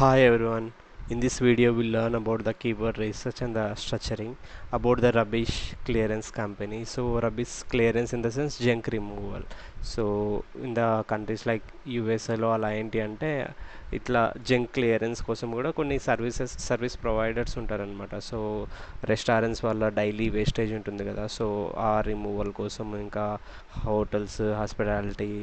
Hi everyone. In this video we'll learn about the keyword research and the structuring about the rubbish clearance company. So rubbish clearance in the sense junk removal. So in the countries like యుఎస్ఏలో అలా ఏంటి అంటే ఇట్లా junk clearance కోసం కూడా కొన్ని service providers ఉంటారనమాట. So restaurants వల్ల daily wastage ఉంటుంది కదా, సో ఆ రిమూవల్ కోసం, ఇంకా hotels, hospitality,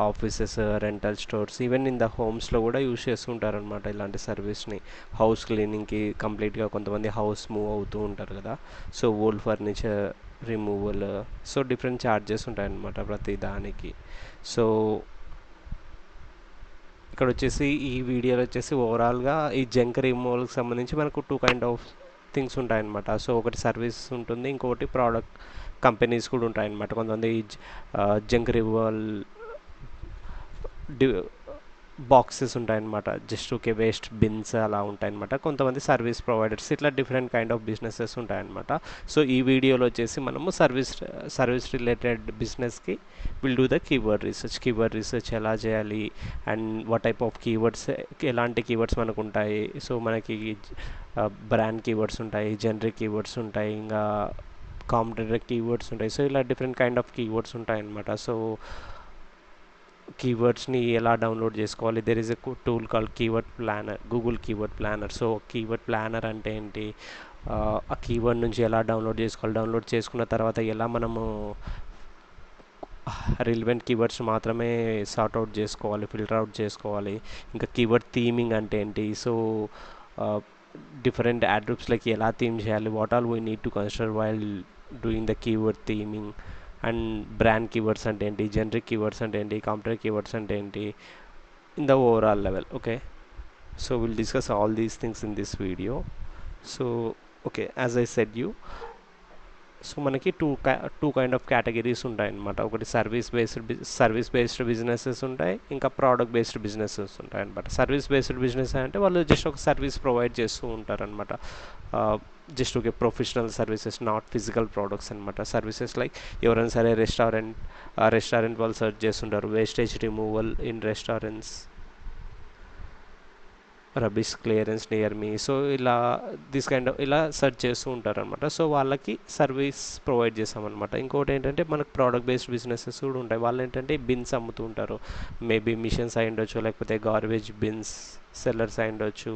offices, rental stores, even in the హోమ్స్లో కూడా యూజ్ చేస్తుంటారనమాట ఇలాంటి సర్వీస్ని. హౌస్ క్లీనింగ్కి కంప్లీట్గా కొంతమంది హౌస్ మూవ్ అవుతూ ఉంటారు కదా, so old furniture removal, so different charges ఉంటాయన్నమాట ప్రతి దానికి. సో ఇక్కడ వచ్చేసి ఈ వీడియోలో వచ్చేసి ఓవరాల్గా ఈ జంక్ రిమూవల్కి సంబంధించి మనకు టూ కైండ్ ఆఫ్ థింగ్స్ ఉంటాయన్నమాట. సో ఒకటి సర్వీస్ ఉంటుంది, ఇంకొకటి ప్రోడక్ట్ కంపెనీస్ కూడా ఉంటాయన్నమాట. కొంతమంది జంక్ రిమూవల్ బాక్సెస్ ఉంటాయన్నమాట, జస్ట్ ఓకే వేస్ట్ బిన్స్ అలా ఉంటాయన్నమాట. కొంతమంది సర్వీస్ ప్రొవైడర్స్, ఇట్లా డిఫరెంట్ కైండ్ ఆఫ్ బిజినెసెస్ ఉంటాయన్నమాట. సో ఈ వీడియోలో వచ్చేసి మనము సర్వీస్ రిలేటెడ్ బిజినెస్కి will do the keyword research ఎలా చేయాలి, and what type of keywords, ఎలాంటి కీవర్డ్స్ మనకు ఉంటాయి. సో మనకి బ్రాండ్ కీవర్డ్స్ ఉంటాయి, జనరిక్ కీవర్డ్స్ ఉంటాయి, ఇంకా కాంపిటేటివ్ కీవర్డ్స్ ఉంటాయి. సో ఇలా డిఫరెంట్ కైండ్ ఆఫ్ కీవర్డ్స్ ఉంటాయన్నమాట. సో కీవర్డ్స్ని ఎలా డౌన్లోడ్ చేసుకోవాలి, there is a tool call keyword planner, Google keyword planner. So keyword planner అంటే ఏంటి, ఆ కీవర్డ్ నుంచి ఎలా డౌన్లోడ్ చేసుకోవాలి, డౌన్లోడ్ చేసుకున్న తర్వాత ఎలా మనము రిలవెంట్ కీవర్డ్స్ మాత్రమే సార్ట్అవుట్ చేసుకోవాలి, ఫిల్టర్ అవుట్ చేసుకోవాలి. ఇంకా కీవర్డ్ థీమింగ్ అంటే ఏంటి, సో డిఫరెంట్ యాడ్రూప్స్లకి ఎలా థీమ్ చేయాలి, what all we need to consider while doing the keyword theming. And brand keywords అంటే ఏంటి, జనరిక్ కీవర్డ్స్ అంటే ఏంటి, కాంపిటేటివ్ కీవర్డ్స్ అంటే ఏంటి, in the overall level. Okay, so will discuss all these things in this video. So okay, as I said you, so మనకి two kind of categories ఉంటాయన్నమాట. ఒకటి service based businesses ఉంటాయి, ఇంకా product based businesses ఉంటాయి అనమాట. Service based business అంటే వాళ్ళు just ఒక సర్వీస్ ప్రొవైడ్ చేస్తూ ఉంటారనమాట. Just okay professional services, not physical products అనమాట. సర్వీసెస్ లైక్ ఎవరైనా సరే రెస్టారెంట్ వాళ్ళు సర్చ్ చేస్తుంటారు, wastage removal in restaurants, rubbish clearance near me. So ఇలా ఇలా సెర్చ్ చేస్తూ ఉంటారనమాట. సో వాళ్ళకి సర్వీస్ ప్రొవైడ్ చేస్తామన్నమాట. ఇంకోటి ఏంటంటే మనకు ప్రోడక్ట్ బేస్డ్ బిజినెసెస్ కూడా ఉంటాయి. వాళ్ళు ఏంటంటే బిన్స్ అమ్ముతూ ఉంటారు, మేబీ మిషన్స్ అయి ఉండొచ్చు, లేకపోతే గార్బేజ్ బిన్స్ సెల్లర్స్ అయి ఉండొచ్చు,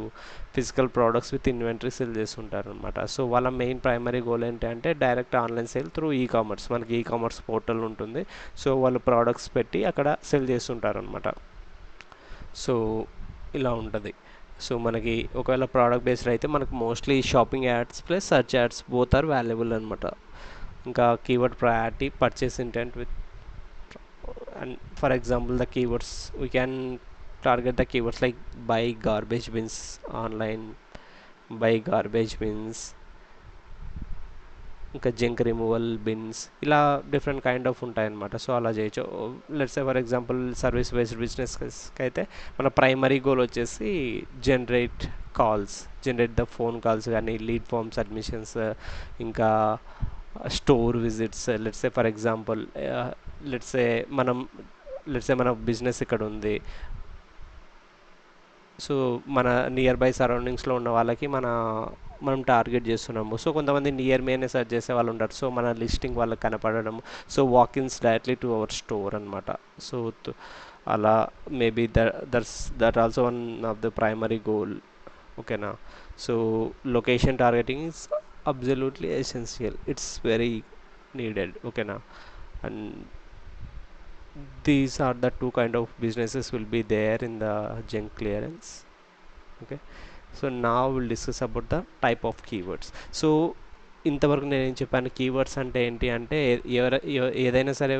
physical products with inventory cell చేస్తుంటారు అనమాట. సో వాళ్ళ మెయిన్ ప్రైమరీ గోల్ ఏంటంటే direct online sale through commerce. మనకి కామర్స్ పోర్టల్ ఉంటుంది, సో వాళ్ళు ప్రోడక్ట్స్ పెట్టి అక్కడ సెల్ చేస్తుంటారు అనమాట. సో ఇలా ఉంటుంది. సో మనకి ఒకవేళ ప్రోడక్ట్ బేస్డ్ అయితే మనకు mostly shopping ads plus search ads both are valuable అనమాట. ఇంకా keyword priority, purchase intent with, and for example the keywords we can target the keywords like buy garbage bins online, buy garbage bins, ఇంకా junk removal bins, ఇలా different kind of ఉంటాయన్నమాట. So అలా చేయొచ్చు. Let's say for example service based బిజినెస్కి అయితే మన primary goal వచ్చేసి generate the phone calls కానీ, లీడ్ ఫార్మ్స్ అడ్మిషన్స్, ఇంకా store visits. Let's say for example let's say మన బిజినెస్ ఇక్కడ ఉంది, సో మన నియర్ బై సరౌండింగ్స్లో ఉన్న వాళ్ళకి మనం టార్గెట్ చేస్తున్నాము. సో కొంతమంది నియర్ మీనే సెర్చ్ చేసే వాళ్ళు ఉంటారు, సో మన లిస్టింగ్ వాళ్ళకి కనపడడం, so walk-ins directly to our store అనమాట. సో అలా maybe that also one of the primary goal. ఓకేనా. So location targeting is absolutely essential, it's very needed. ఓకేనా. And these are the two kind of businesses will be there in the junk clearance. Okay, so now we'll discuss about the type of keywords. So ఇంతవరకు నేను ఏం చెప్పాను, keywords అంటే ఏంటి అంటే ఏదైనా సరే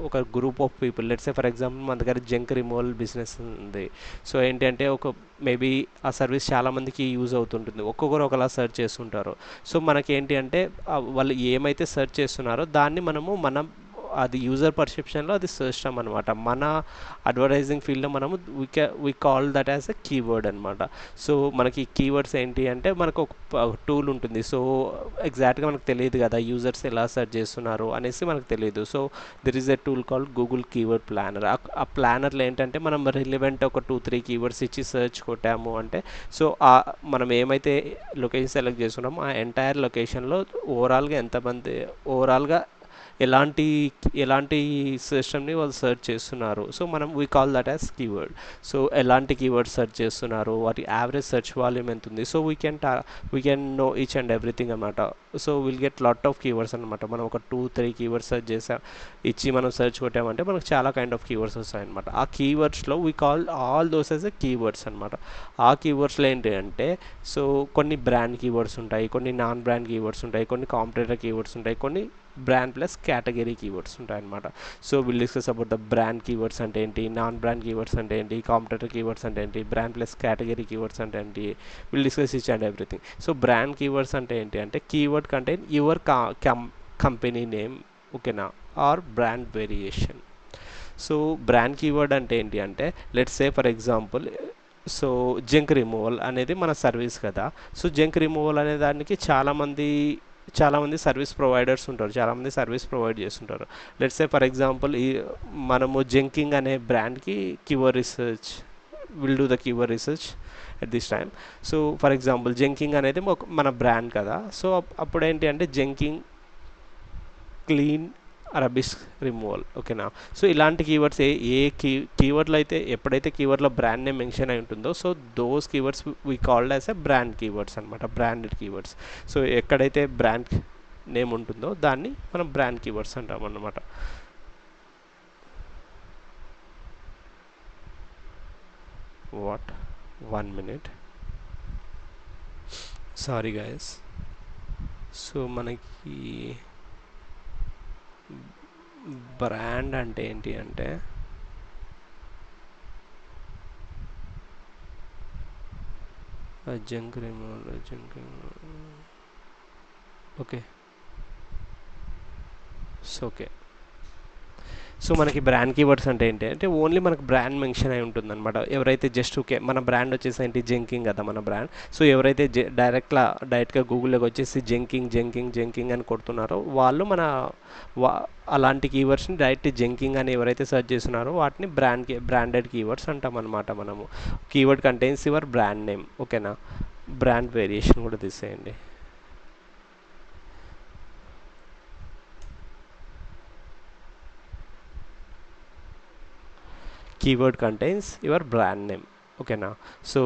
ఒక group of people, let's say for example మన దగ్గర జంక్ రిమూవల్ బిజినెస్ ఉంది. సో ఏంటి అంటే ఒక మేబీ ఆ సర్వీస్ చాలామందికి యూజ్ అవుతుంటుంది, ఒక్కొక్కరు ఒకలా సెర్చ్ చేస్తుంటారు. సో మనకి ఏంటి అంటే వాళ్ళు ఏమైతే సెర్చ్ చేస్తున్నారో దాన్ని మనం అది యూజర్ పర్సెప్షన్లో అది సెర్చ్ టర్మ్ అనమాట. మన అడ్వర్టైజింగ్ ఫీల్డ్లో మనము we call that as a keyword అనమాట. సో మనకి కీవర్డ్స్ ఏంటి అంటే మనకు ఒక టూల్ ఉంటుంది. సో ఎగ్జాక్ట్గా మనకు తెలియదు కదా యూజర్స్ ఎలా సెర్చ్ చేస్తున్నారు అనేసి మనకు తెలియదు. So there is a tool called Google keyword planner. ఆ ప్లానర్లో ఏంటంటే మనం రిలివెంట్ ఒక 2-3 కీవర్డ్స్ ఇచ్చి సెర్చ్ కొట్టాము అంటే సో మనం ఏమైతే లొకేషన్ సెలెక్ట్ చేసుకున్నామో ఆ ఎంటైర్ లొకేషన్లో ఓవరాల్గా ఎలాంటి ఎలాంటి సిస్టమ్ని వాళ్ళు సెర్చ్ చేస్తున్నారు. సో మనం we call that as keyword. So ఎలాంటి కీవర్డ్ సెర్చ్ చేస్తున్నారు, వాటి యావరేజ్ సెర్చ్ వాల్యూమ్ ఎంత ఉంది. So we can know each and everything అనమాట. So will get lot of keywords అనమాట. మనం ఒక 2-3 కీవర్డ్స్ సెర్చ్ ఇచ్చి మనం సెర్చ్ కొట్టామంటే మనకు చాలా కైండ్ ఆఫ్ కీవర్డ్స్ వస్తాయన్నమాట. ఆ కీవర్డ్స్లో we call all those as a keywords అనమాట. ఆ కీవర్డ్స్లో ఏంటి అంటే సో కొన్ని బ్రాండ్ కీవర్డ్స్ ఉంటాయి, కొన్ని నాన్ బ్రాండ్ కీవర్డ్స్ ఉంటాయి, కొన్ని కాంపిటేటర్ కీవర్డ్స్ ఉంటాయి, కొన్ని బ్రాండ్ ప్లస్ కేటగిరీ కీవర్డ్స్ ఉంటాయి అనమాట. So will discuss about the brand keywords అంటే ఏంటి, నాన్ బ్రాండ్ కీవర్డ్స్ అంటే ఏంటి, కాంపిటేటర్ కీవర్డ్స్ అంటే ఏంటి, బ్రాండ్ ప్లస్ కేటగిరీ కీవర్డ్స్ అంటే ఏంటి, will discuss each and everything. So brand keywords అంటే ఏంటి అంటే keyword contain your company name, ఓకేనా, or brand variation. So brand keyword అంటే ఏంటి అంటే let's say for example so junk removal అనేది మన సర్వీస్ కదా. సో జంక్ రిమూవల్ అనే దానికి చాలామంది సర్వీస్ ప్రొవైడర్స్ ఉంటారు, చాలామంది సర్వీస్ ప్రొవైడ్ చేస్తుంటారు. లెట్స్ సే ఫర్ ఎగ్జాంపుల్ మనము జంకింగ్ అనే బ్రాండ్కి keyword research will do the keyword research at this time. So for example Junk King అనేది మన బ్రాండ్ కదా. సో అప్పుడు ఏంటి అంటే జంకింగ్ క్లీన్ రబిష్ రిమూవల్, ఓకేనా. సో ఇలాంటి కీవర్డ్స్ కీవర్డ్లో అయితే ఎప్పుడైతే కీవర్డ్లో బ్రాండ్ నేమ్ మెన్షన్ అయి ఉంటుందో so those keywords we called as a brand keywords అనమాట, బ్రాండెడ్ కీవర్డ్స్. సో ఎక్కడైతే బ్రాండ్ నేమ్ ఉంటుందో దాన్ని మనం బ్రాండ్ కీవర్డ్స్ అంటాం అన్నమాట. What 1 minute, sorry guys. So మనకి బ్రాండ్ అంటే ఏంటి అంటే junk removal okay. So okay, so మనకి బ్రాండ్ కీవర్డ్స్ అంటే ఏంటి అంటే ఓన్లీ మనకు బ్రాండ్ మెన్షన్ అయి ఉంటుంది అనమాట. ఎవరైతే జస్ట్ ఓకే మన బ్రాండ్ వచ్చేసి ఏంటి జంకింగ్ కదా మన బ్రాండ్. సో ఎవరైతే డైరెక్ట్గా గూగుల్లోకి వచ్చేసి జంకింగ్ అని కొడుతున్నారో వాళ్ళు అలాంటి కీవర్డ్స్ని డైరెక్ట్ జంకింగ్ అని ఎవరైతే సెర్చ్ చేస్తున్నారో వాటిని బ్రాండెడ్ కీవర్డ్స్ అంటాం అనమాట మనము. Keyword contains your brand name, ఓకేనా. బ్రాండ్ వేరియేషన్ కూడా తీసేయండి. Keyword contains your brand name, ఓకేనా. సో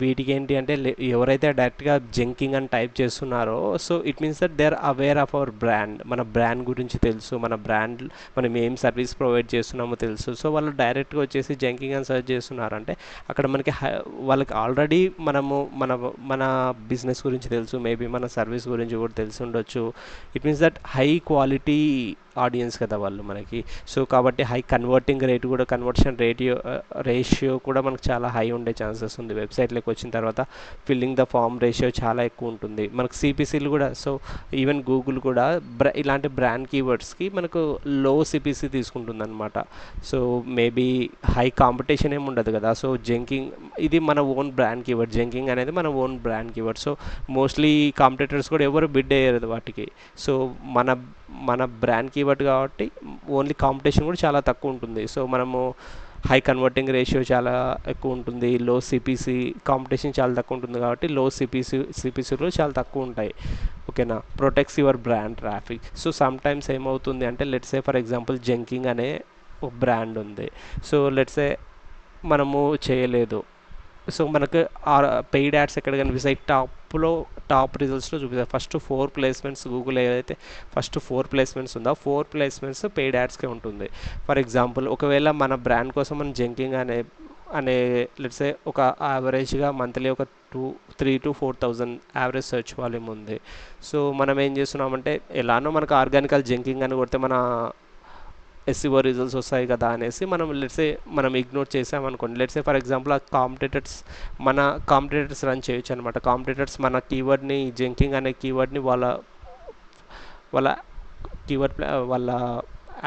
వీటికి ఏంటి అంటే ఎవరైతే డైరెక్ట్గా జంకింగ్ అని టైప్ చేస్తున్నారో so it means that they are aware of our brand. మన బ్రాండ్ గురించి తెలుసు, మనం ఏం సర్వీస్ ప్రొవైడ్ చేస్తున్నామో తెలుసు. సో వాళ్ళు డైరెక్ట్గా వచ్చేసి జంకింగ్ అని సర్చ్ చేస్తున్నారంటే అక్కడ మనకి వాళ్ళకి ఆల్రెడీ మన బిజినెస్ గురించి తెలుసు, మేబీ మన సర్వీస్ గురించి కూడా తెలిసి ఉండొచ్చు. It means that high quality audience కదా వాళ్ళు మనకి. సో కాబట్టి హై కన్వర్షన్ రేషియో కూడా మనకు చాలా హై ఉండే ఛాన్సెస్ ఉంది. వెబ్సైట్లోకి వచ్చిన తర్వాత ఫిల్లింగ్ ద ఫామ్ రేషియో చాలా ఎక్కువ ఉంటుంది మనకు. సిపిసిలు కూడా సో ఈవెన్ గూగుల్ కూడా ఇలాంటి బ్రాండ్ కీవర్డ్స్కి మనకు లో సిపిసి తీసుకుంటుంది అనమాట. సో మేబీ హై కాంపిటీషన్ ఏమి ఉండదు కదా. సో జంకింగ్ ఇది మన ఓన్ బ్రాండ్ కీవర్డ్, జంకింగ్ అనేది మన own brand keyword. So mostly competitors కూడా ఎవరు బిడ్ అయ్యారు వాటికి. సో మన బ్రాండ్ కీవర్డ్ కాబట్టి ఓన్లీ కాంపిటీషన్ కూడా చాలా తక్కువ ఉంటుంది. సో మనము హై కన్వర్టింగ్ రేషియో చాలా ఎక్కువ ఉంటుంది, లో సిపిసి కాంపిటీషన్ చాలా తక్కువ ఉంటుంది కాబట్టి లో సిపిసిలో చాలా తక్కువ ఉంటాయి, ఓకేనా. Protects your brand traffic. So some times ఏమవుతుంది అంటే లెట్స్ సే ఫర్ ఎగ్జాంపుల్ జంకింగ్ అనే ఒక బ్రాండ్ ఉంది. సో లెట్స్ సే మనము చేయలేదు. సో మనకు పెయిడ్ యాడ్స్ ఎక్కడ కనిపిస్తాయి, టాప్ రిజల్ట్స్లో చూపిస్తాయి. ఫస్ట్ 4 ప్లేస్మెంట్స్ గూగుల్ ఏదైతే ఫస్ట్ 4 ప్లేస్మెంట్స్ ఉందో 4 ప్లేస్మెంట్స్ పెయిడ్ యాడ్స్కే ఉంటుంది. ఫర్ ఎగ్జాంపుల్ ఒకవేళ మన బ్రాండ్ కోసం మనం జంకింగ్ అనే లెట్స్ సే ఒక యావరేజ్గా మంత్లీ ఒక 3,000 to 4,000 యావరేజ్ సెర్చ్ వాల్యూమ్ ఉంది. సో మనం ఏం చేస్తున్నామంటే ఎలానో మనకు ఆర్గానికల్ జంకింగ్ అని కొడితే మన ఎస్ఈఓ రిజల్ట్స్ వస్తాయి కదా అనేసి మనం ఇగ్నోర్ చేసామనుకోండి. లెట్సే ఫర్ ఎగ్జాంపుల్ ఆ మన కాంపిటేటర్స్ రన్ చేయొచ్చు అనమాట. కాంపిటేటర్స్ మన కీవర్డ్ని జంకింగ్ అనే కీవర్డ్ని వాళ్ళ వాళ్ళ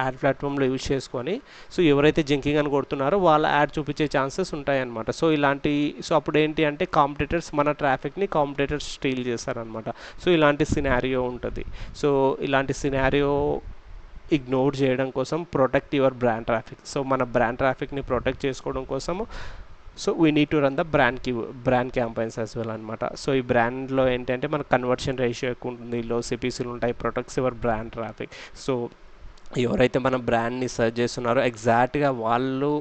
యాడ్ ప్లాట్ఫామ్లో యూజ్ చేసుకొని సో ఎవరైతే జంకింగ్ అని కొడుతున్నారో వాళ్ళ యాడ్ చూపించే ఛాన్సెస్ ఉంటాయన్నమాట. సో అప్పుడు ఏంటి అంటే కాంపిటేటర్స్ మన ట్రాఫిక్ని కాంపిటేటర్స్ స్టీల్ చేస్తారనమాట. సో ఇలాంటి సినారియో ఉంటుంది. సో ఇలాంటి సినారియో ఇగ్నోర్ చేయడం కోసం protect your brand traffic. So మన బ్రాండ్ ట్రాఫిక్ని ప్రొటెక్ట్ చేసుకోవడం కోసము so we need to run the brand campaigns as well అనమాట. సో ఈ బ్రాండ్లో ఏంటంటే మన కన్వర్షన్ రేషియో ఎక్కువ ఉంటుంది, లో సిపిసిలు ఉంటాయి, protects your brand traffic. So ఎవరైతే మన బ్రాండ్ని సర్చ్ చేస్తున్నారో ఎగ్జాక్ట్గా వాళ్ళు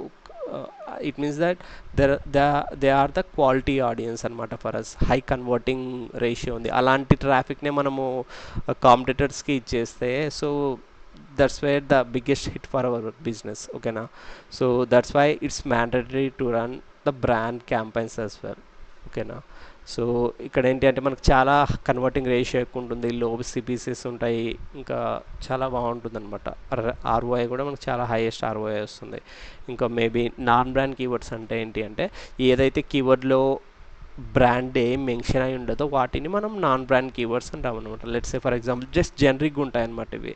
it means that they are the quality audience అనమాట for us. High converting ratio ఉంది, అలాంటి ట్రాఫిక్నే మనము కాంపిటేటర్స్కి ఇచ్చేస్తే so that's where the biggest hit for our business. ఓకేనా? So that's why it's mandatory to run the brand campaigns as well. ఓకేనా? So ఇక్కడ ఏంటి అంటే మనకు చాలా కన్వర్టింగ్ రేషియో ఎక్కువ ఉంటుంది, లో సిపిసిస్ ఉంటాయి, ఇంకా చాలా బాగుంటుంది అనమాట. ఆర్ఓఐ కూడా మనకు చాలా హైయెస్ట్ ఆర్ఓఐ వస్తుంది. ఇంకా మేబీ నాన్ బ్రాండ్ కీవర్డ్స్ అంటే ఏంటి అంటే ఏదైతే కీవర్డ్లో బ్రాండ్ ఏం మెన్షన్ అయి ఉండదో వాటిని మనం నాన్ బ్రాండ్ కీవర్డ్స్ అంటాం అనమాట. Let's say for example just జనరిక్గా ఉంటాయి అనమాట ఇవి.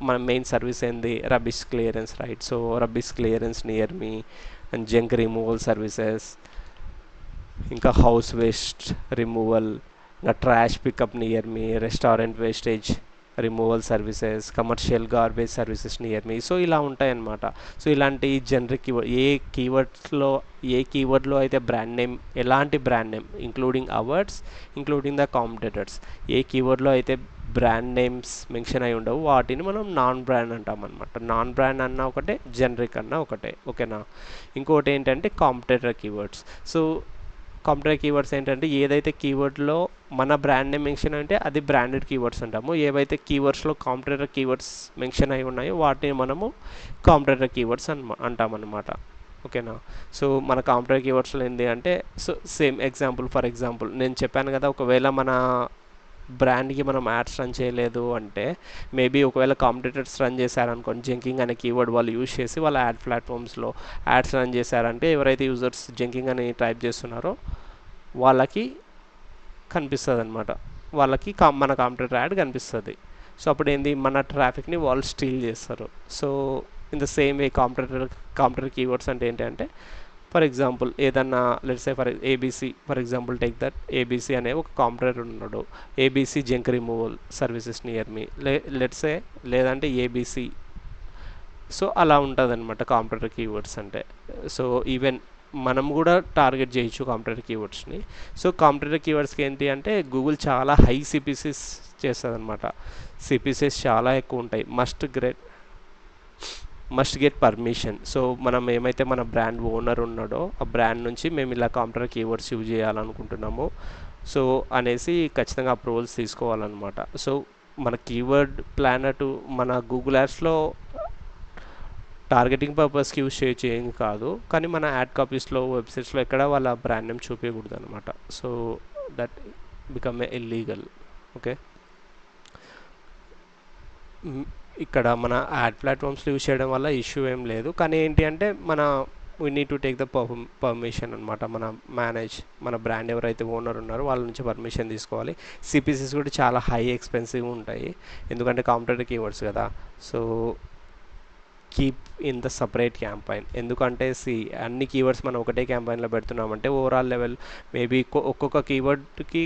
మన మెయిన్ సర్వీస్ ఏంది, rubbish clearance, right? So rubbish clearance near me and junk removal services, ఇంకా హౌస్ వేస్ట్ రిమూవల్, ఇంకా trash pickup near me, restaurant wastage removal services, commercial garbage services near me. So ఇలా ఉంటాయన్నమాట. So ఇలాంటి generic ఏ కీవర్డ్లో అయితే brand name, ఎలాంటి brand name including ours, including the competitors, ఏ కీవర్డ్లో అయితే బ్రాండ్ నేమ్స్ మెన్షన్ అయి ఉండవు వాటిని మనం నాన్ బ్రాండ్ అంటాం అనమాట. నాన్ బ్రాండ్ అన్నా ఒకటే, జనరిక్ అన్నా ఒకటే. ఓకేనా? ఇంకోటి ఏంటంటే competitor keywords. So competitor keywords ఏంటంటే ఏదైతే కీవర్డ్లో మన బ్రాండ్ నేమ్ మెన్షన్ అంటే అది బ్రాండెడ్ కీవర్డ్స్ అంటాము. ఏవైతే కీవర్డ్స్లో కాంపిటేటర్ కీవర్డ్స్ మెన్షన్ అయి ఉన్నాయో వాటిని మనము కాంపిటేటర్ కీవర్డ్స్ అంటామన్నమాట. ఓకేనా? సో మన కాంపిటేటర్ కీవర్డ్స్లో ఏంటి అంటే so same example, for example నేను చెప్పాను కదా, ఒకవేళ మన బ్రాండ్కి మనం యాడ్స్ రన్ చేయలేదు అంటే మేబీ ఒకవేళ కాంపిటేటర్స్ రన్ చేశారనుకోండి, జంకింగ్ అనే కీవర్డ్ వాళ్ళు యూజ్ చేసి వాళ్ళ యాడ్ ప్లాట్ఫామ్స్లో యాడ్స్ రన్ చేశారంటే ఎవరైతే యూజర్స్ జంకింగ్ అని టైప్ చేస్తున్నారో వాళ్ళకి కనిపిస్తుంది అనమాట, వాళ్ళకి మన కాంపిటేటర్ యాడ్ కనిపిస్తుంది. సో అప్పుడు ఏంది, మన ట్రాఫిక్ని వాళ్ళు స్టీల్ చేస్తారు. So in the same way competitor keywords అంటే ఏంటంటే ఫర్ ఎగ్జాంపుల్ ఏదన్నా let's say for ABC, for example take that ABC అనే ఒక కాంపిటేటర్ ఉన్నాడు, ABC junk removal services near me, let's say, లేదంటే ఏబీసీ. సో అలా ఉంటుంది అనమాట కాంపిటేటర్ కీవర్డ్స్ అంటే. సో ఈవెన్ మనం కూడా టార్గెట్ చేయొచ్చు కాంపిటేటర్ కీవర్డ్స్ని. సో కాంపిటేటర్ కీవర్డ్స్కి ఏంటి అంటే గూగుల్ చాలా హై సిపిసిస్ చేస్తుంది అనమాట. సిపిసిస్ చాలా ఎక్కువ ఉంటాయి, మస్ట్ గెట్ పర్మిషన్. సో మనం ఏమైతే మన బ్రాండ్ ఓనర్ ఉన్నాడో ఆ బ్రాండ్ నుంచి మేము ఇలా కాంపిటేటర్ కీవర్డ్స్ యూజ్ చేయాలనుకుంటున్నాము సో అనేసి ఖచ్చితంగా అప్రూవల్స్ తీసుకోవాలన్నమాట. సో మన కీవర్డ్ ప్లానర్ మన గూగుల్ యాడ్స్లో టార్గెటింగ్ పర్పస్కి యూజ్ చేయని కాదు, కానీ మన యాడ్ కాపీస్లో, వెబ్సైట్స్లో ఎక్కడ వాళ్ళ బ్రాండ్ నేమ్ చూపించకూడదు అనమాట. So that become a illegal. Okay, ఇక్కడ మన యాడ్ ప్లాట్ఫామ్స్లో యూజ్ చేయడం వల్ల ఇష్యూ ఏం లేదు, కానీ ఏంటి అంటే we need to take the permission అనమాట. మన బ్రాండ్ ఎవరైతే ఓనర్ ఉన్నారో వాళ్ళ నుంచి పర్మిషన్ తీసుకోవాలి. సిపిసిస్ కూడా చాలా హై ఎక్స్పెన్సివ్ ఉంటాయి, ఎందుకంటే కాంపిటేటివ్ కీవర్డ్స్ కదా. So keep in the separate campaign, ఎందుకంటే అన్ని కీవర్డ్స్ మనం ఒకటే క్యాంపైన్లో పెడుతున్నామంటే ఓవరాల్ లెవెల్ మేబీ ఒక్కొక్క కీవర్డ్కి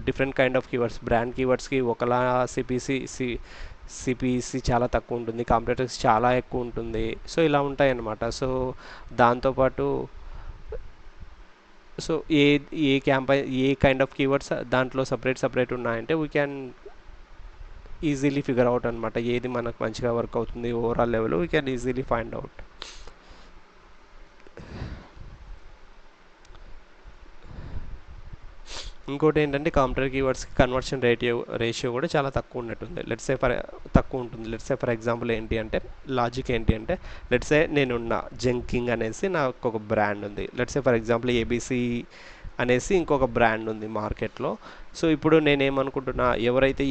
different kind of keywords, brand కీవర్డ్స్కి ఒకలా సిపిసి చాలా తక్కువ ఉంటుంది, కాంపిటేటర్స్ చాలా ఎక్కువ ఉంటుంది. సో ఇలా ఉంటాయి అన్నమాట. సో దాంతోపాటు so A kind of keywords దాంట్లో సపరేట్ ఉన్నాయంటే we can easily figure out అనమాట, ఏది మనకు మంచిగా వర్క్ అవుతుంది overall level we can easily find out. ఇంకోటి ఏంటంటే కాంపిటేటివ్ కీవర్డ్స్కి కన్వర్షన్ రేషియో కూడా చాలా తక్కువ ఉంటుంది. లెట్స్ సే ఫర్ ఎగ్జాంపుల్ ఏంటి అంటే లాజిక్ ఏంటి అంటే లెట్స్ సే నేనున్న జంకింగ్ అనేసి నాకు ఒక బ్రాండ్ ఉంది, let's say for example ABC అనేసి ఇంకొక బ్రాండ్ ఉంది మార్కెట్లో. సో ఇప్పుడు నేనేమనుకుంటున్నా, ఎవరైతే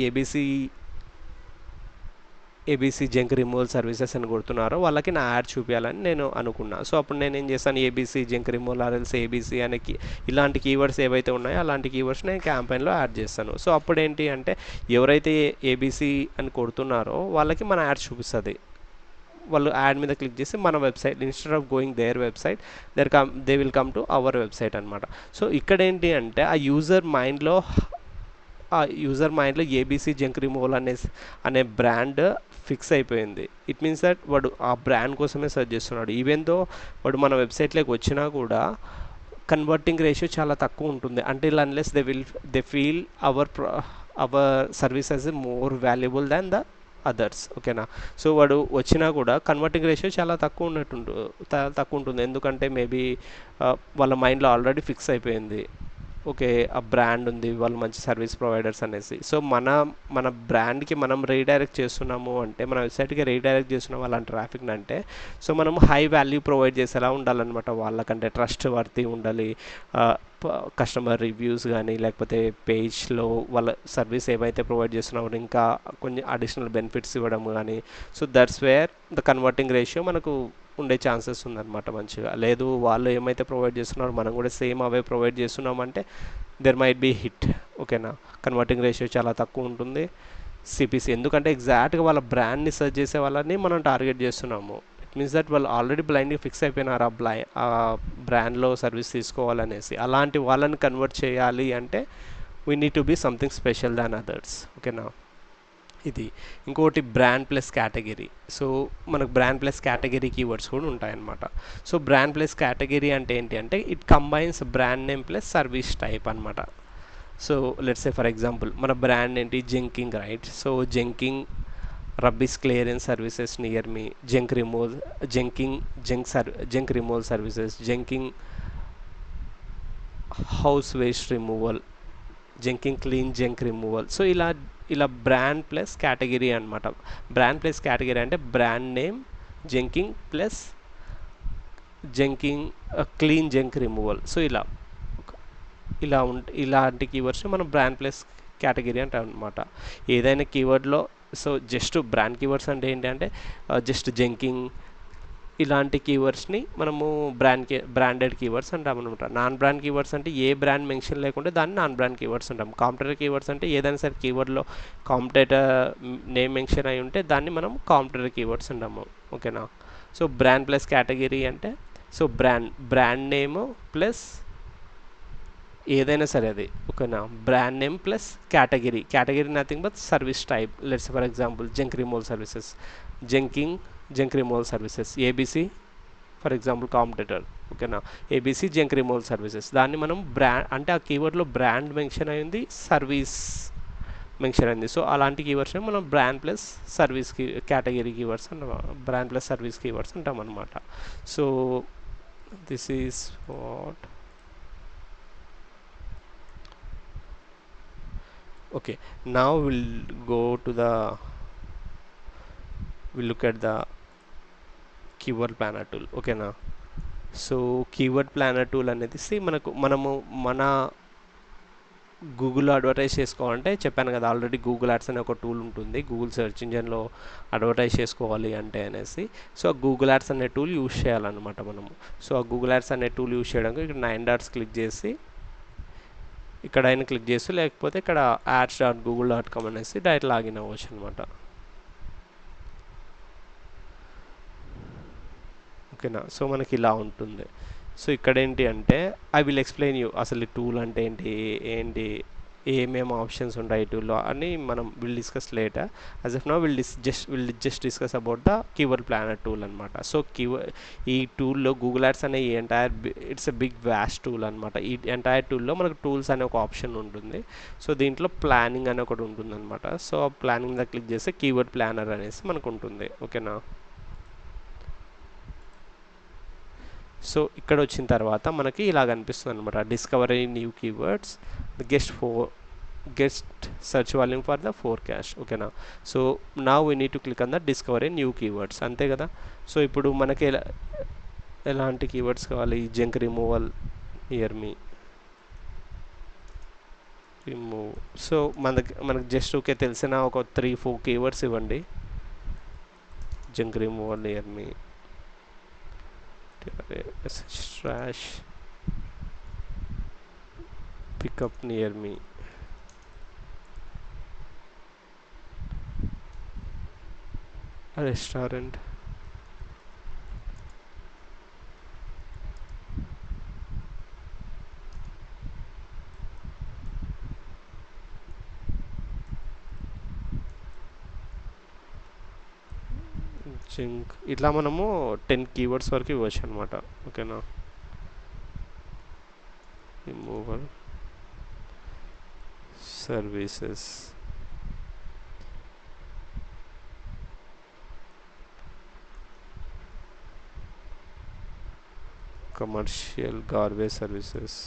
ఏబీసీ జంక్ రిమూవల్ సర్వీసెస్ అని కొడుతున్నారో వాళ్ళకి నా యాడ్ చూపించాలని నేను అనుకున్నా. సో అప్పుడు నేను ఏం చేస్తాను, ఏబీసీ జంక్ రిమూవల్ ఆర్ఎల్స్ ఏబీసీ అనే ఇలాంటి కీవర్డ్స్ ఏవైతే ఉన్నాయో అలాంటి కీవర్డ్స్ నేను క్యాంపెయిన్లో యాడ్ చేస్తాను. సో అప్పుడు ఏంటి అంటే ఎవరైతే ఏబీసీ అని కొడుతున్నారో వాళ్ళకి మన యాడ్ చూపిస్తుంది. వాళ్ళు యాడ్ మీద క్లిక్ చేసి మన website instead of going there website they will come to our website అనమాట. సో ఇక్కడ ఏంటి అంటే ఆ యూజర్ మైండ్లో ఏబీసీ జంక్ రిమూవల్ అనే బ్రాండ్ ఫిక్స్ అయిపోయింది. ఇట్ మీన్స్ దట్ వాడు ఆ బ్రాండ్ కోసమే సెర్చ్ చేస్తున్నాడు. ఈవెన్ దో వాడు మన వెబ్సైట్లోకి వచ్చినా కూడా కన్వర్టింగ్ రేషియో చాలా తక్కువ ఉంటుంది. Until unless they feel our services more valuable than the others. ఓకేనా. సో వాడు వచ్చినా కూడా కన్వర్టింగ్ రేషియో చాలా తక్కువ ఉంటుంది. ఎందుకంటే మేబీ వాళ్ళ మైండ్లో ఆల్రెడీ ఫిక్స్ అయిపోయింది, ఓకే ఆ బ్రాండ్ ఉంది, వాళ్ళు మంచి సర్వీస్ ప్రొవైడర్స్ అనేసి. సో మన బ్రాండ్కి మనం రీడైరెక్ట్ చేస్తున్నాము అంటే, మన వెబ్సైట్కి రీడైరెక్ట్ చేస్తున్నాము అలాంటి ట్రాఫిక్ని అంటే, సో మనం హై వాల్యూ ప్రొవైడ్ చేసేలా ఉండాలన్నమాట. వాళ్ళకంటే ట్రస్ట్ వర్తీ ఉండాలి. కస్టమర్ రివ్యూస్ కానీ లేకపోతే పేజ్లో వాళ్ళ సర్వీస్ ఏవైతే ప్రొవైడ్ చేస్తున్నారో ఇంకా కొన్ని అడిషనల్ బెనిఫిట్స్ ఇవ్వడం కానీ. So that's where the converting ratio మనకు ఉండే ఛాన్సెస్ ఉందన్నమాట మంచిగా. లేదు వాళ్ళు ఏమైతే ప్రొవైడ్ చేస్తున్నారో మనం కూడా సేమ్ అవే ప్రొవైడ్ చేస్తున్నామంటే దెర్ మైట్ బీ హిట్. ఓకేనా. కన్వర్టింగ్ రేషియో చాలా తక్కువ ఉంటుంది. సిపిసి ఎందుకంటే ఎగ్జాక్ట్గా వాళ్ళ బ్రాండ్ని సెర్చ్ చేసే వాళ్ళని మనం టార్గెట్ చేస్తున్నాము. ఇట్ మీన్స్ దట్ వాళ్ళు ఆల్రెడీ బ్లైండ్గా ఫిక్స్ అయిపోయినారు ఆ బ్రాండ్లో సర్వీస్ తీసుకోవాలనేసి. అలాంటి వాళ్ళని కన్వర్ట్ చేయాలి అంటే we need to be something special than others. ఓకేనా. ఇది ఇంకోటి బ్రాండ్ ప్లస్ కేటగిరీ. సో మనకు బ్రాండ్ ప్లస్ కేటగిరీ కీవర్డ్స్ కూడా ఉంటాయన్నమాట. సో బ్రాండ్ ప్లస్ కేటగిరీ అంటే ఏంటి అంటే it combines brand name plus service type అనమాట. So let's say for example మన బ్రాండ్ ఏంటి, Junk King, right. So Junk King rubbish clearance services near me, junk removal services, Junk King house waste removal, Junk King clean junk removal. So ఇలా brand plus category అనమాట. Brand plus category అంటే brand name Junk King plus clean junk removal. So ఇలాంటి కీవర్డ్స్ మనం brand plus category అంటాం అనమాట. ఏదైనా కీవర్డ్లో సో జస్ట్ బ్రాండ్ కీవర్డ్స్ అంటే ఏంటంటే జస్ట్ జంకింగ్ ఇలాంటి కీవర్డ్స్ని మనము బ్రాండెడ్ కీవర్డ్స్ అంటాం అనమాట. నాన్ బ్రాండ్ కీవర్డ్స్ అంటే ఏ బ్రాండ్ మెన్షన్ లేకుంటే దాన్ని నాన్ బ్రాండ్ కీవర్డ్స్ అంటాం. కాంపిటేటర్ కీవర్డ్స్ అంటే ఏదైనా సరే కీవర్డ్లో కాంపిటేటర్ నేమ్ మెన్షన్ అయి ఉంటే దాన్ని మనం కాంపిటేటర్ కీవర్డ్స్ అంటాము. ఓకేనా. సో బ్రాండ్ ప్లస్ కేటగిరీ అంటే సో బ్రాండ్ నేమ్ ప్లస్ ఏదైనా సరే అది. ఓకేనా. Brand name plus category nothing but service type. Let's for example junk removal services, junk removal services, ABC for example competitor. ఓకేనా. ABC junk removal services. దాన్ని మనం brand అంటే ఆ కీవర్డ్లో బ్రాండ్ మెన్షన్ అయింది, సర్వీస్ మెన్షన్ అయింది. సో అలాంటి కీవర్డ్స్ మనం brand plus service category keywords అంటాం, బ్రాండ్ ప్లస్ సర్వీస్ కీవర్డ్స్ అంటాం అనమాట. So this is what. Okay, now we'll look at the keyword planner tool. Okay na. So keyword planner tool అనేది మనము మన గూగుల్లో అడ్వర్టైజ్ చేసుకోవాలంటే చెప్పాను కదా ఆల్రెడీ గూగుల్ యాడ్స్ అనే ఒక టూల్ ఉంటుంది గూగుల్ సెర్చ్ ఇంజన్లో అడ్వర్టైజ్ చేసుకోవాలి అంటే అనేసి. సో ఆ గూగుల్ యాడ్స్ అనే టూల్ యూజ్ చేయాలన్నమాట మనము. సో ఆ గూగుల్ యాడ్స్ అనే టూల్ యూజ్ చేయడానికి ఇక్కడ 9 డాట్స్ క్లిక్ చేసి ఇక్కడ అయినా క్లిక్ చేసి లేకపోతే ఇక్కడ ads.google.com అనేసి డైరెక్ట్ లాగిన్ అవ్వచ్చు అనమాట. ఓకేనా. సో మనకి ఇలా ఉంటుంది. సో ఇక్కడ ఏంటి అంటే ఐ విల్ ఎక్స్ప్లెయిన్ యూ అసలు ఈ టూల్ అంటే ఏంటి ఏమేమి ఆప్షన్స్ ఉంటాయి ఈ టూల్లో అని మనం will discuss later. As of now will just discuss about the keyword planner tool అనమాట. సో ఈ టూల్లో గూగుల్ యాడ్స్ అనే ఈ it's a big vast tool అనమాట. ఈ ఎంటైర్ టూల్లో మనకు టూల్స్ అనే ఒక ఆప్షన్ ఉంటుంది. సో దీంట్లో ప్లానింగ్ అనే ఒకటి ఉంటుంది అనమాట. సో ఆ ప్లానింగ్ మీద క్లిక్ చేస్తే కీవర్డ్ ప్లానర్ అనేసి మనకు ఉంటుంది. ఓకేనా. సో ఇక్కడ వచ్చిన తర్వాత మనకి ఇలా కనిపిస్తుంది అనమాట, discovery new keywords, get search volume for the forecast. ఓకేనా. So now we need to click on the discovery new keywords, అంతే కదా. సో ఇప్పుడు మనకి ఎలాంటి కీవర్డ్స్ కావాలి, junk removal near me remove. So మనకి జస్ట్ ఓకే తెలిసిన ఒక 3-4 కీవర్డ్స్ ఇవ్వండి. junk removal near me, trash pickup near me. A restaurant. Junk ఇట్లా మనము 10 కీవర్డ్స్ వరకు ఇవ్వచ్చు అనమాట. ఓకేనా. Removal services, commercial garbage services,